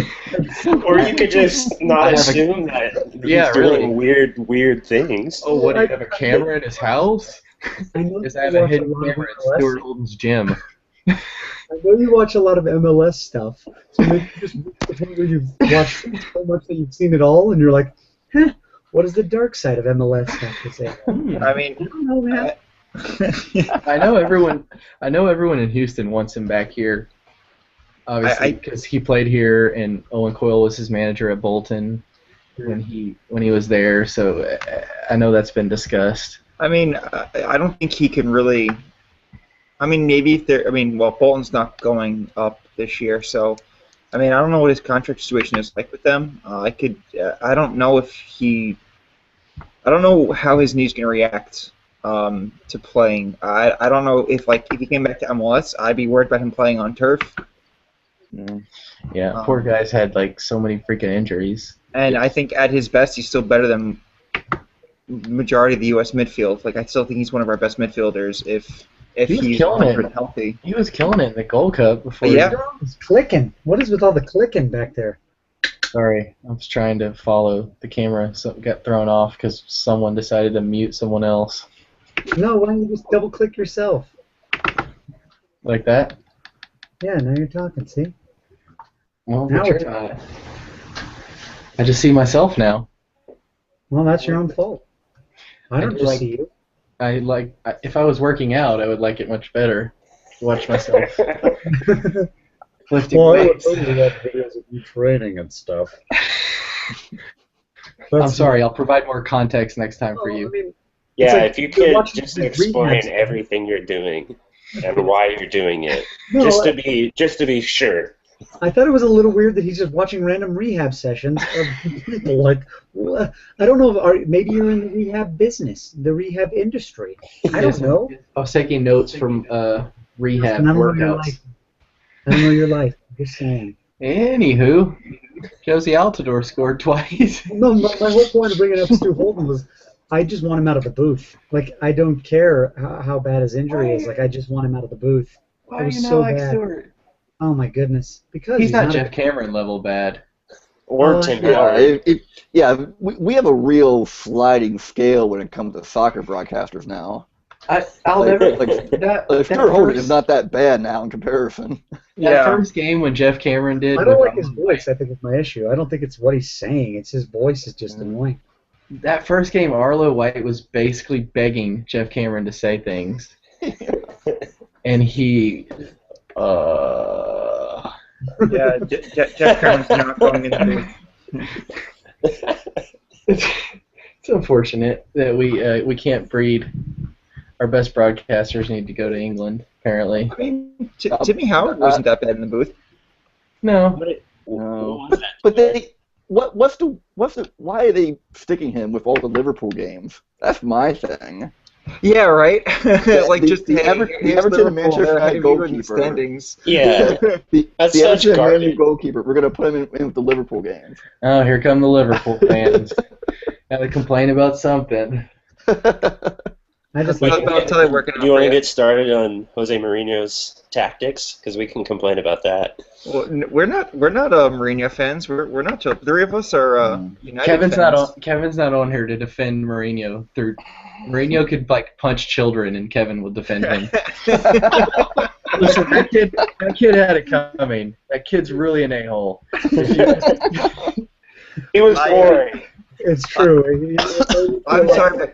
Or you could just not assume that he's doing weird things. Oh, what, do you have a camera in his house? I know Does I have a hidden camera at Stuart Holden's gym? I know you watch a lot of MLS stuff, so maybe you just reach the point where you've watched so much that you've seen it all, and you're like, huh, what does the dark side of MLS have to say? I mean, I don't know, man. I know everyone in Houston wants him back here. Obviously, because he played here, and Owen Coyle was his manager at Bolton when he was there. So I know that's been discussed. I mean, I don't think he can really. I mean, maybe if they're. I mean, well, Bolton's not going up this year, so. I mean, I don't know what his contract situation is like with them. I don't know if he. I don't know how his knee's going to react to playing. I don't know if he came back to MLS, I'd be worried about him playing on turf. Yeah, poor guy's had so many freaking injuries. And I think at his best, he's still better than majority of the U.S. midfield. I still think he's one of our best midfielders if he's healthy. He was killing it in the Gold Cup before. Yeah, it's clicking. What is with all the clicking back there? Sorry, I was trying to follow the camera, so it got thrown off because someone decided to mute someone else. No, why don't you just double-click yourself? Like that? Yeah, now you're talking, see? Well, I just see myself now. Well, that's your own fault. I don't just see you. If I was working out, I would like it much better to watch myself lifting weights. I would totally watch videos of you training and stuff. I'm sorry, I'll provide more context next time for you. I mean, yeah, if you could just explain everything you're doing and why you're doing it, just to be sure. I thought it was a little weird that he's just watching random rehab sessions of people. I don't know if maybe you're in the rehab business, the rehab industry. I don't know. I was taking notes from rehab workouts. I don't know your life. I'm just saying. Anywho, Josie Altidore scored twice. No, my whole point of bringing up Stu Holden was I just want him out of the booth. I don't care how bad his injury is. I just want him out of the booth. Why do you not like Stewart? Oh my goodness! Because he's not Jeff Cameron level bad. Or Tim Howard. We have a real sliding scale when it comes to soccer broadcasters now. I'll never. Stuart Holden is not that bad now in comparison. That first game when Jeff Cameron did. I don't like his voice. I think is my issue. I don't think it's what he's saying. It's his voice is just annoying. That first game, Arlo White was basically begging Jeff Cameron to say things, and he. Yeah, Jeff Cameron's not going into. It's unfortunate that we can't breed. Our best broadcasters need to go to England, apparently. I mean, Timmy Howard wasn't that bad in the booth. No. No. But why are they sticking him with all the Liverpool games? That's my thing. Yeah, right. The Everton Manchester United goalkeeper. Standings. Yeah, the that's such Everton garbage. Goalkeeper. We're gonna put him in with the Liverpool games. Oh, here come the Liverpool fans. Gotta complain about something. I just Do you want to get started on Jose Mourinho's tactics? Because we can complain about that. Well, we're not Mourinho fans. We're not. The three of us are United fans. Kevin's not on here to defend Mourinho. Mourinho could punch children and Kevin would defend him. Listen, that kid had it coming. That kid's really an a-hole. He was boring. It's true. I'm sorry,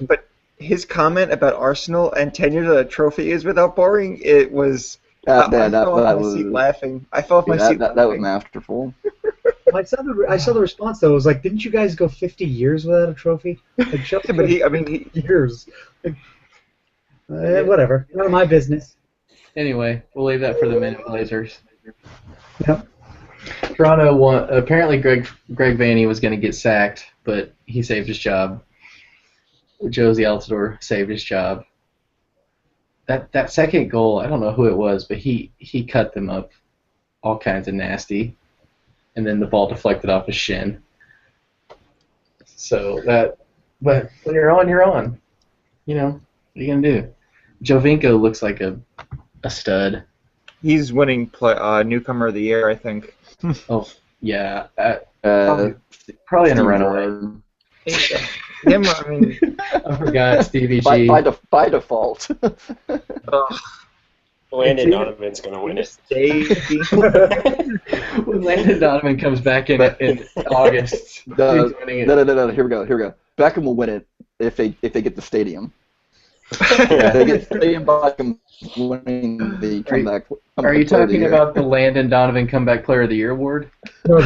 but his comment about Arsenal and 10 years of a trophy is without boring, it was. I fell off my seat laughing. I fell off my seat laughing. That was masterful. I saw the response though. It was like, didn't you guys go 50 years without a trophy? Like, Yeah, but years. Like, whatever. None of my business. Anyway, we'll leave that for the men in Blazers. Yep. Toronto won. Apparently, Greg Vanney was going to get sacked, but he saved his job. Josie Altidore saved his job. That second goal, I don't know who it was, but he cut them up all kinds of nasty, and then the ball deflected off his shin. So but when you're on, you're on. You know, what are you gonna do? Jovinko looks like a stud. He's winning newcomer of the year, I think. Oh yeah, probably in a runaway. Him, I mean, I forgot Stevie G. By default. Landon Donovan's going to win it. When Landon Donovan comes back in August, no. Here we go. Beckham will win it if they get the stadium. If they get stadium, Beckham winning the comeback. Are you talking about the Landon Donovan Comeback Player of the Year award? No,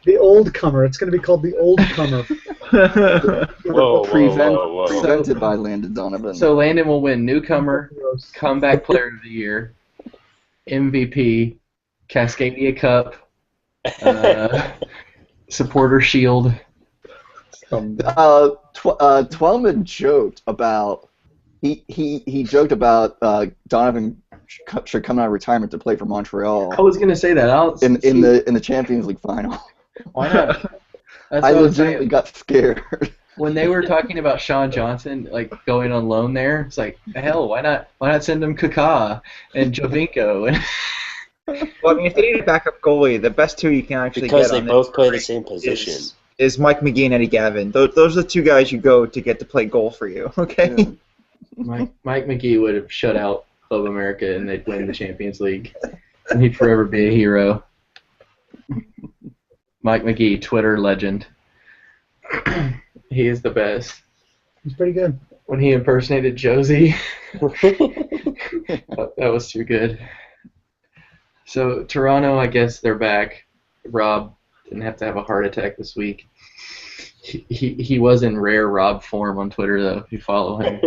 the old comer. It's going to be called the old comer. Presented by Landon Donovan. So Landon will win newcomer, comeback player of the year, MVP, Cascadia Cup, supporter shield. Twellman joked about he joked about Donovan should come out of retirement to play for Montreal. I was going to say that. In the Champions League final. Why not? I legitimately got scared. When they were talking about Sean Johnson like going on loan there, it's like, hell, why not send him Kaká and Jovinko? Well, I mean, if they need a backup goalie, the best two you can actually because get they on both play the same position is Mike McGee and Eddie Gavin. Those are the two guys you go to get to play goal for you. Okay. Yeah. Mike McGee would have shut out Club America and they'd win the Champions League, and he'd forever be a hero. Mike McGee, Twitter legend. He is the best. He's pretty good. When he impersonated Josie, that was too good. So Toronto, I guess they're back. Rob didn't have to have a heart attack this week. He was in rare Rob form on Twitter though. If you follow him,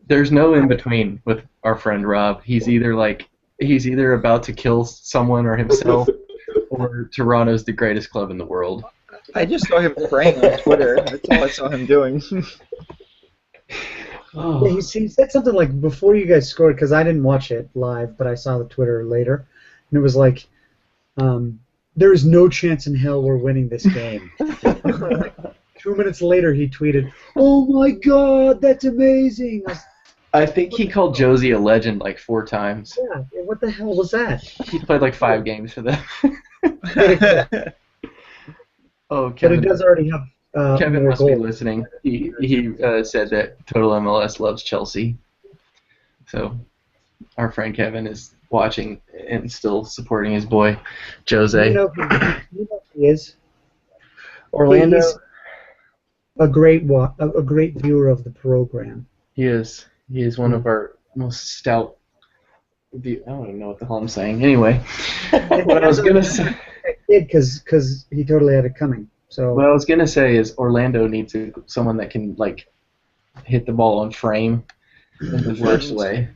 there's no in between with our friend Rob. He's either about to kill someone or himself, or Toronto's the greatest club in the world. I just saw him praying on Twitter. That's all I saw him doing. Yeah, he said something like before you guys scored, because I didn't watch it live, but I saw the Twitter later, and it was like, there is no chance in hell we're winning this game. 2 minutes later, he tweeted, "Oh my God, that's amazing!" I think he called Josie a legend like 4 times. Yeah, what the hell was that? He played like 5 games for them. Oh, Kevin. But he does already have. Kevin must be listening. He said that Total MLS loves Chelsea. So our friend Kevin is watching and still supporting his boy Jose. You know who he is. Orlando. He's a great viewer of the program. He is. He is one of our most stout. I don't even know what the hell I'm saying. Anyway, what I was gonna say. Because he totally had it coming. So what I was gonna say is Orlando needs someone that can like hit the ball on frame in the worst way.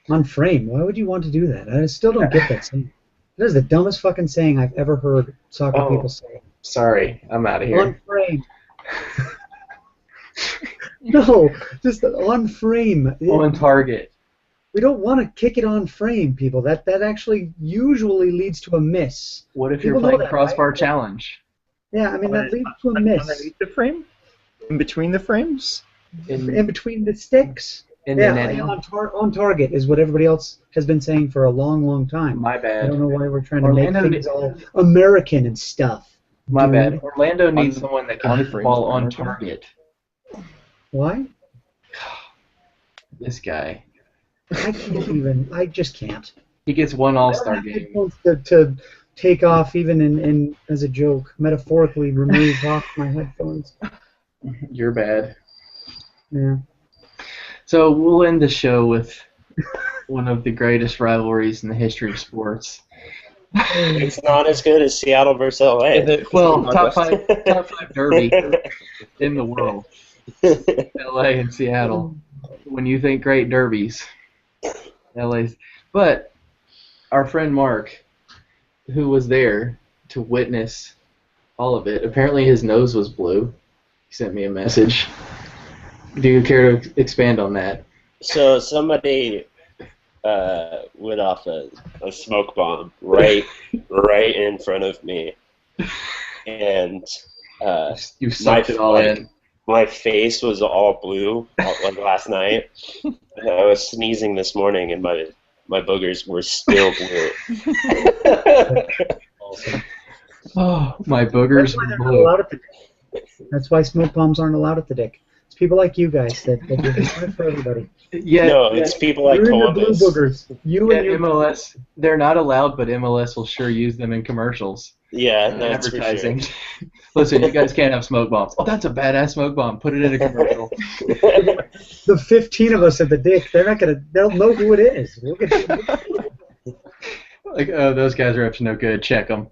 On frame? Why would you want to do that? I still don't get that saying. That is the dumbest fucking saying I've ever heard soccer people say. Sorry, I'm out of here. On frame. No, just on frame. On target. We don't want to kick it on frame, people. That actually usually leads to a miss. What if you're playing crossbar challenge? Yeah, I mean, that leads to a miss. Underneath the frame? In between the frames? In between the sticks? In the netting? On target is what everybody else has been saying for a long, long time. My bad. I don't know why we're trying to make things all American and stuff. My bad. Orlando needs someone that can hit the ball on target. Why? This guy. I just can't. He gets one All-Star game. To take off even in as a joke, metaphorically remove off my headphones. You're bad. Yeah. So we'll end the show with one of the greatest rivalries in the history of sports. It's not as good as Seattle versus LA. Well, top five derby in the world. LA and Seattle. When you think great derbies, LA's. But our friend Mark, who was there to witness all of it, apparently his nose was blue. He sent me a message. Do you care to expand on that? So somebody went off a smoke bomb right in front of me, and you sucked it all in. My face was all blue like last night, and I was sneezing this morning, and my boogers were still blue. Awesome. Oh, my boogers are blue. That's why smoke bombs aren't allowed at the dick. It's people like you guys that do it for everybody. Yeah, no, it's people like Columbus. Blue boogers. You and your MLS. They're not allowed, but MLS will sure use them in commercials. Yeah, that's advertising. For sure. Listen, you guys can't have smoke bombs. Oh, that's a badass smoke bomb. Put it in a commercial. The 15 of us at the dick, they'll know who it is. Like, oh, those guys are up to no good. Check them.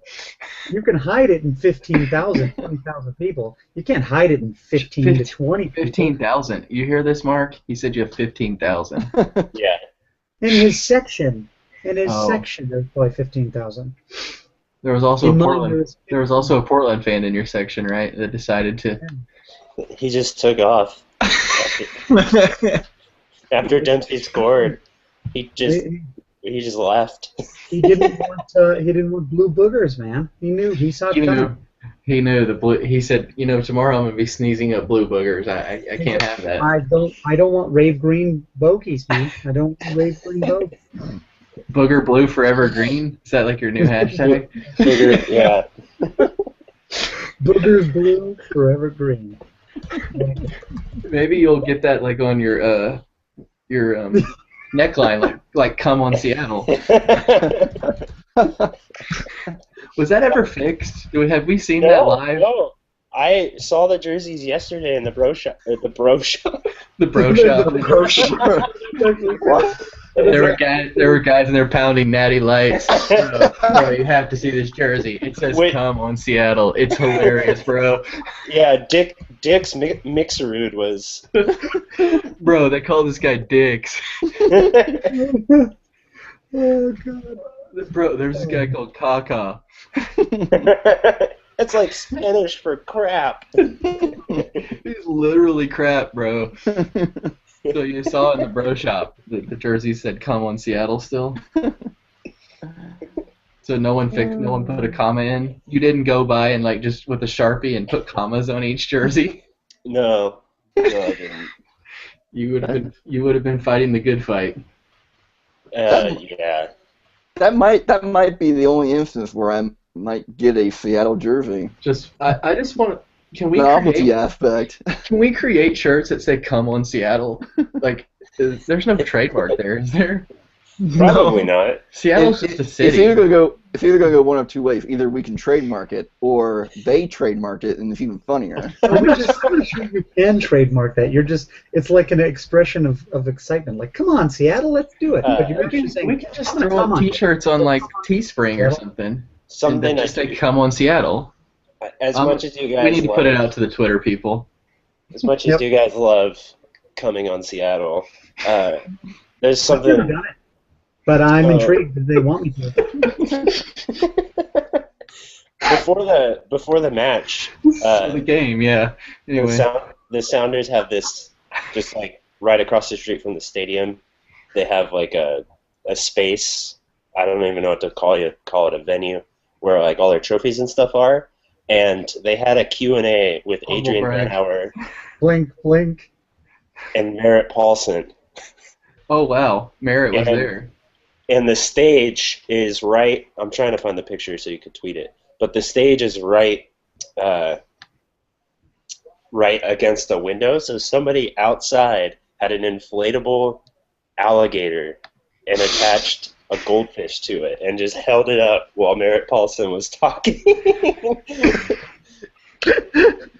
You can hide it in 15,000, 20,000 people. You can't hide it in 15 to 20 people. 15,000. You hear this, Mark? He said you have 15,000. Yeah. In his section. Section, there's probably 15,000. There was also a Portland fan in your section, right? That decided to. He just took off. After Dempsey scored, he just left. He didn't want blue boogers, man. He knew. He saw it coming. He knew the blue. He said, tomorrow I'm gonna be sneezing up blue boogers. I can't have that. I don't want rave green bogeys, man. I don't want rave green bogeys. Booger blue forever green. Is that like your new hashtag? Booger, yeah. Boogers blue forever green. Maybe you'll get that like on your neckline, like "Come on Seattle." Was that ever fixed? Have we seen that live? No. I saw the jerseys yesterday in the bro shop. The bro shop. The bro shop. There were guys and they're pounding Natty Lights. Bro, you have to see this jersey. It says "Come on Seattle." It's hilarious, bro. Yeah, Dick's Mixerude was. Bro, they call this guy Dix. Oh God. Bro, there's this guy called Kaka. It's like Spanish for crap. He's literally crap, bro. So you saw in the bro shop the jersey said "Come on Seattle" still. So no one put a comma in. You didn't go by and like just with a Sharpie and put commas on each jersey. No, I didn't. You would have been fighting the good fight. Yeah. That might be the only instance where I might get a Seattle jersey. I just want to. Can we novelty aspect? Can we create shirts that say "Come on Seattle"? Like, there's no trademark there, is there? Probably not. Seattle's just a city. It's either gonna go one of two ways. Either we can trademark it, or they trademark it, and it's even funnier. I'm sure you can trademark that. It's like an expression of excitement. Like, come on, Seattle, let's do it. But we can just throw up T-shirts on like Teespring or something. Something just say "Come on Seattle." As much as you guys we need to put it out to the Twitter people. As much as you guys love coming on Seattle, there's something. I've never done it, but I'm intrigued if they want me to. Before the match, the game, yeah. Anyway, the Sounders have this just like right across the street from the stadium. They have like a space. I don't even know what to call it a venue where like all their trophies and stuff are. And they had a Q&A with Adrian Manhauer. Blink, blink. And Merritt Paulson. Oh, wow. Merritt was there. And the stage is right... I'm trying to find the picture so you could tweet it. But the stage is right against the window. So somebody outside had an inflatable alligator and attached a goldfish to it and just held it up while Merritt Paulson was talking.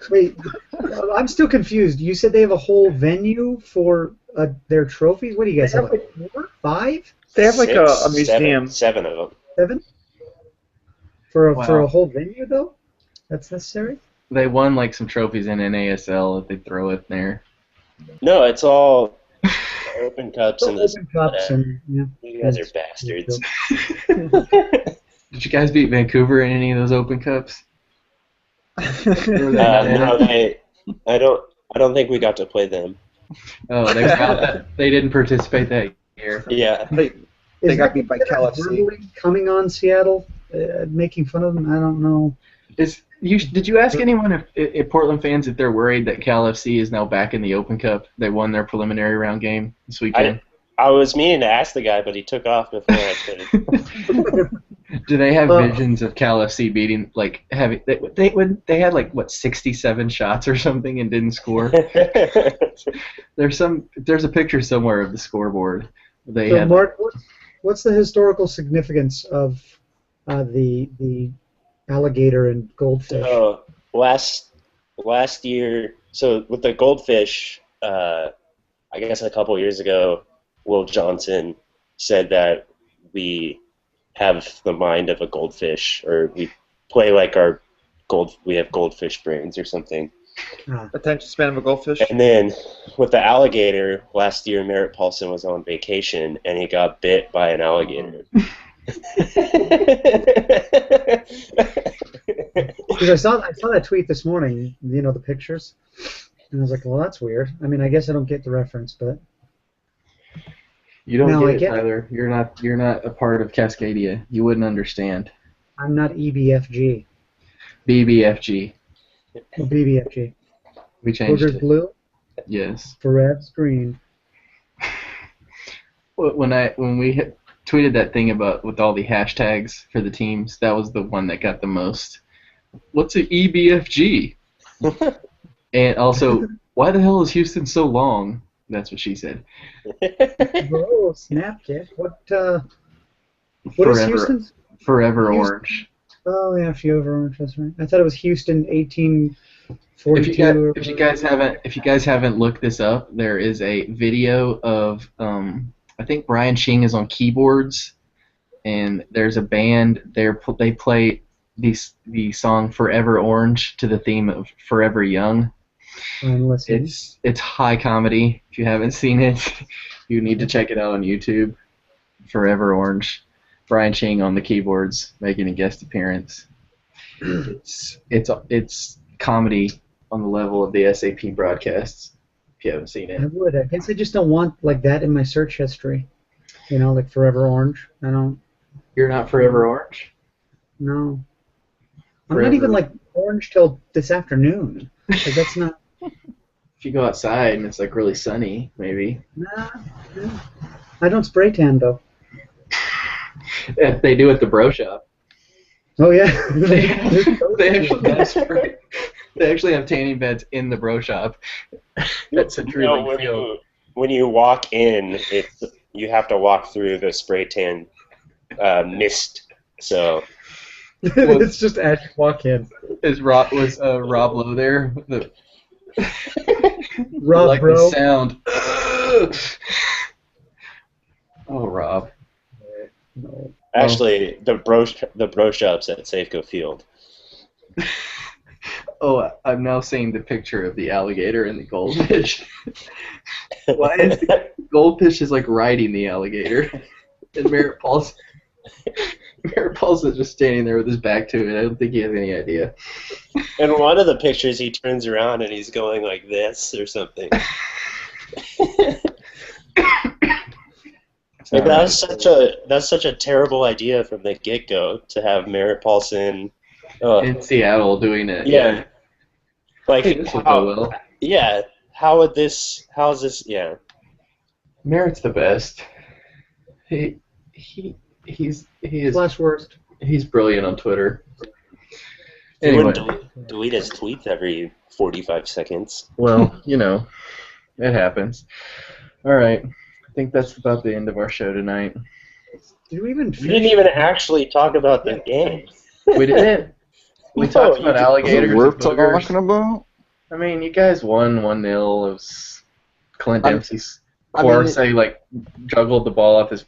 Wait, I'm still confused. You said they have a whole venue for their trophies? What do you guys have, like 4, 5? They have like a Six, museum. Seven of them. 7? For Wow. a whole venue, though? That's necessary? They won like some trophies in NASL if they throw it there. No, it's all open cups and this. Open cups and, yeah. You guys are bastards. Did you guys beat Vancouver in any of those Open Cups? No, I don't think we got to play them. Oh, they didn't participate that year. Yeah. They got beat by Cal FC. Coming on Seattle, making fun of them. I don't know. Did you ask anyone if Portland fans if they're worried that Cal FC is now back in the Open Cup? They won their preliminary round game this weekend. I was meaning to ask the guy, but he took off before I could. Do they have visions of Cal FC beating they had like what 67 shots or something and didn't score? There's a picture somewhere of the scoreboard. Mark, what's the historical significance of the alligator and goldfish? Last year, so with the goldfish, I guess a couple years ago, Will Johnson said that we have the mind of a goldfish, or we play like we have goldfish brains or something. Attention span of a goldfish. And then with the alligator, last year Merritt Paulson was on vacation and he got bit by an alligator. Because I saw that tweet this morning, the pictures, and I was like, well, that's weird. I mean, I guess I don't get the reference, but you don't get it, Tyler. You're not a part of Cascadia. You wouldn't understand. I'm not EBFG. BBFG. Oh, BBFG. We changed Booger's it. blue. Yes. Perez green. When we tweeted that thing about with all the hashtags for the teams, that was the one that got the most. What's an EBFG? And also, why the hell is Houston so long? That's what she said. Oh, snap, kid. What is Houston's? Forever Orange. Oh, yeah, Forever Orange, that's right. I thought it was Houston 1842. If you guys haven't looked this up, there is a video of I think Brian Ching is on keyboards, and there's a band there. They play the song "Forever Orange" to the theme of "Forever Young." It's high comedy. If you haven't seen it, you need to check it out on YouTube. "Forever Orange," Brian Ching on the keyboards making a guest appearance. It's comedy on the level of the SAP broadcasts. If you haven't seen it, I would. I guess I just don't want like that in my search history. Like Forever Orange. I don't. You're not Forever Orange? No. I'm not even like orange till this afternoon. Like that's not. If you go outside and it's like really sunny, maybe. Nah. I don't spray tan though. They do at the bro shop. Oh yeah. They actually have tanning beds in the bro shop. That's a true feel. When you walk in, you have to walk through the spray tan mist. So it's just as you walk in. Was Rob Lowe there? Rob, like bro. The sound. Oh, Rob. No. Actually, the bro shop's at Safeco Field. Oh, I'm now seeing the picture of the alligator and the goldfish. Why is the goldfish is like riding the alligator, and Merritt Paul's just standing there with his back to it. I don't think he has any idea. In one of the pictures, he turns around and he's going like this or something. Like that's such a terrible idea from the get-go to have Merritt Paulson in Seattle doing it. Yeah. Like this will go well. Yeah. How is this? Yeah. Merritt's the best. He is Flash worst. He's brilliant on Twitter. He Anyway, wouldn't delete his tweets every 45 seconds. well, it happens. All right. I think that's about the end of our show tonight. Did we even finish? We didn't even actually talk about the game. We didn't. We talked about alligators. Worth and boogers. talking about? I mean, you guys won 1-0. It was Clint I'm- Dempsey's I mean, Corsi juggled the ball off his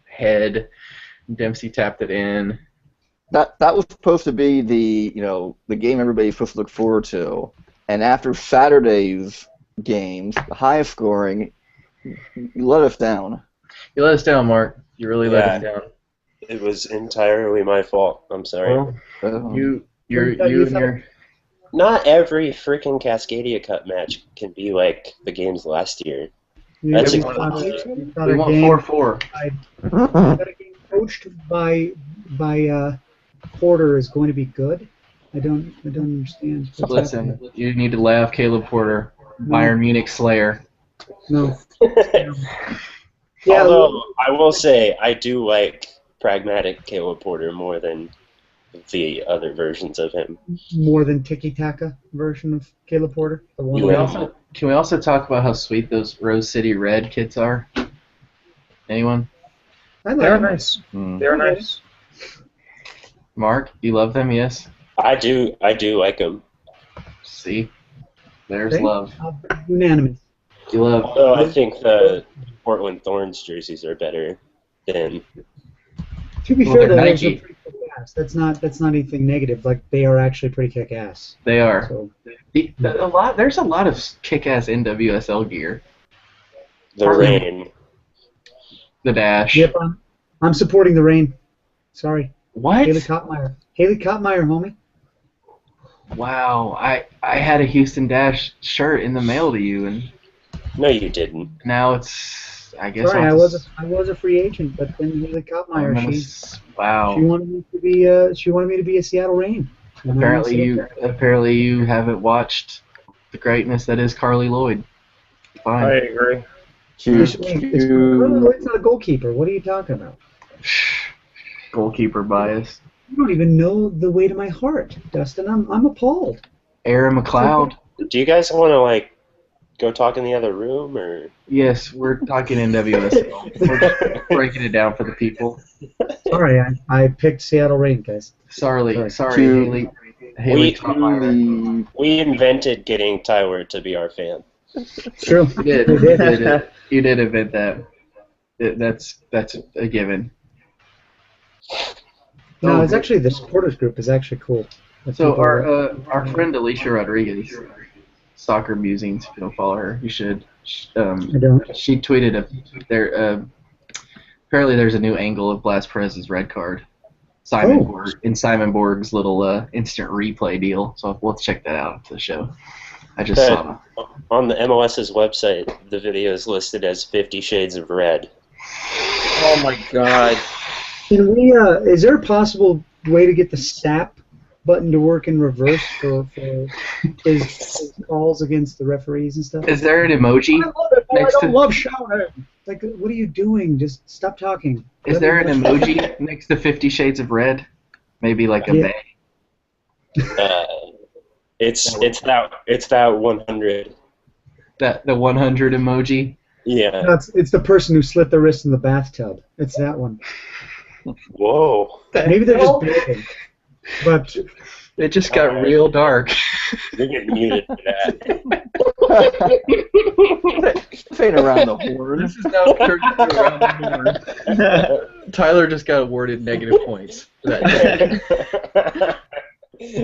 head. Dempsey tapped it in. that was supposed to be the game everybody's supposed to look forward to. And after Saturday's games, the highest scoring, you let us down. You let us down, Mark. You really let us down. It was entirely my fault. I'm sorry. Well, you and your. Not every freaking Cascadia Cup match can be like the games last year. We That's want 4-4. A game coached by Porter is going to be good. I don't understand. What's Listen, happening. you need to laugh, Caleb Porter, Bayern Munich Slayer. No. Although I will say I do like pragmatic Caleb Porter more than the other versions of him. More than Tiki Taka version of Caleb Porter. The one Can we also talk about how sweet those Rose City Red kits are? Anyone? They're nice. Mm. They're nice. Mark, you love them? Yes. I do like him. See, there's Okay. love. Unanimous. You love. Although I think the Portland Thorns jerseys are better than. To be Well, fair, they're though, those are Nike. pretty kick-ass. That's not anything negative. Like, they are actually pretty kick-ass. They are. So, There's a lot of kick-ass NWSL gear. The Portland. rain. The dash. yep, I'm supporting the rain. Sorry. What? Haley Kottmeyer, homie. Wow. I had a Houston Dash shirt in the mail to you, and No, you didn't. now it's. I guess. Sorry, I'll I was a free agent, but then Haley Kottmeyer, Wow. she wanted me to be a Seattle Reign. And Apparently you haven't watched the greatness that is Carly Lloyd. Fine. I agree. It's not a goalkeeper. What are you talking about? Goalkeeper bias. You don't even know the way to my heart, Dustin. I'm appalled. Aaron McLeod. Do you guys want to go talk in the other room or? Yes, we're talking NWSL. We're just breaking it down for the people. Sorry, I picked Seattle Reign, guys. Sorry, To- Haley Kottmeyer. We invented getting Tyler to be our fan. True. You did. You did invent that. That's a given. No, it's actually the supporters group is actually cool. So our friend Alicia Rodriguez, Soccer Musings. If you don't follow her, you should. I don't. She tweeted apparently there's a new angle of Blas Perez's red card. Simon Borg's little instant replay deal. So we'll check that out after the show. I just saw it. On the MLS's website, the video is listed as 50 Shades of Red. Oh my God. Can we? Is there a possible way to get the SAP button to work in reverse for his calls against the referees and stuff? Is there an emoji? I don't love shouting. Like, what are you doing? Just stop talking. Is there an emoji next to 50 Shades of Red? Maybe like a Yeah. bay. It's that 100. The 100 emoji. Yeah. No, it's the person who slit their wrist in the bathtub. It's that one. Whoa. Maybe they're just bathing. But It just got real dark. You're getting muted for that. This ain't around the horn. This is now turned into around the horn. Tyler just got awarded negative points for that.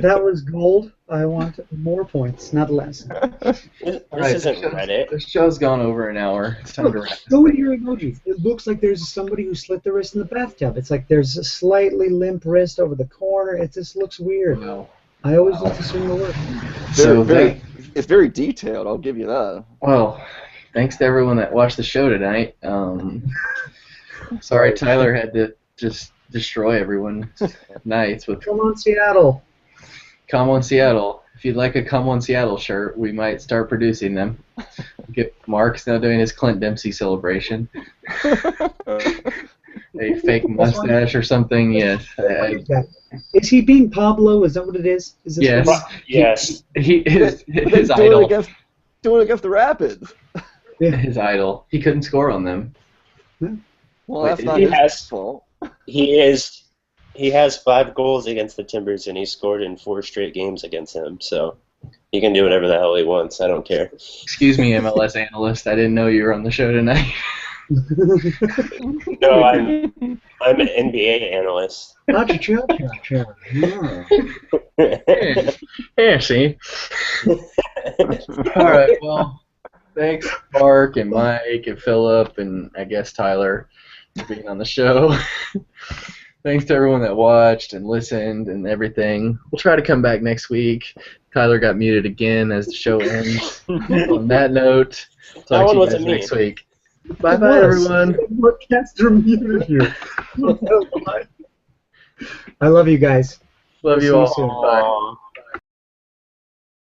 that was gold. I want more points, not less. This isn't Reddit. The show's gone over an hour. It's time to wrap. Go with your emojis. It looks like there's somebody who slit their wrist in the bathtub. It's like there's a slightly limp wrist over the corner. It just looks weird. Wow. I always just assume the work. So It's very detailed. I'll give you that. well, thanks to everyone that watched the show tonight. Sorry Tyler had to just destroy everyone's nights with Come on, Seattle. Come on Seattle. If you'd like a Come on Seattle shirt, we might start producing them. Mark's now doing his Clint Dempsey celebration. A fake mustache or something, yes. Is he being Pablo? Is that what it is? Is this Yes. what Yes. His idol. Do it against the Rapids. His idol. He couldn't score on them. Well, Wait, that's not he his has- fault. He has 5 goals against the Timbers, and he scored in 4 straight games against them. So He can do whatever the hell he wants. I don't care. Excuse me, MLS analyst. I didn't know you were on the show tonight. No, I'm an NBA analyst. Yeah, see. All right, well, thanks, Mark and Mike and Philip and I guess Tyler for being on the show. Thanks to everyone that watched and listened and everything. We'll try to come back next week. Tyler got muted again as the show ends. On that note, talk to you guys next week. Bye-bye, everyone. What cats are muted here? I love you guys. Love you See you all. soon. Bye.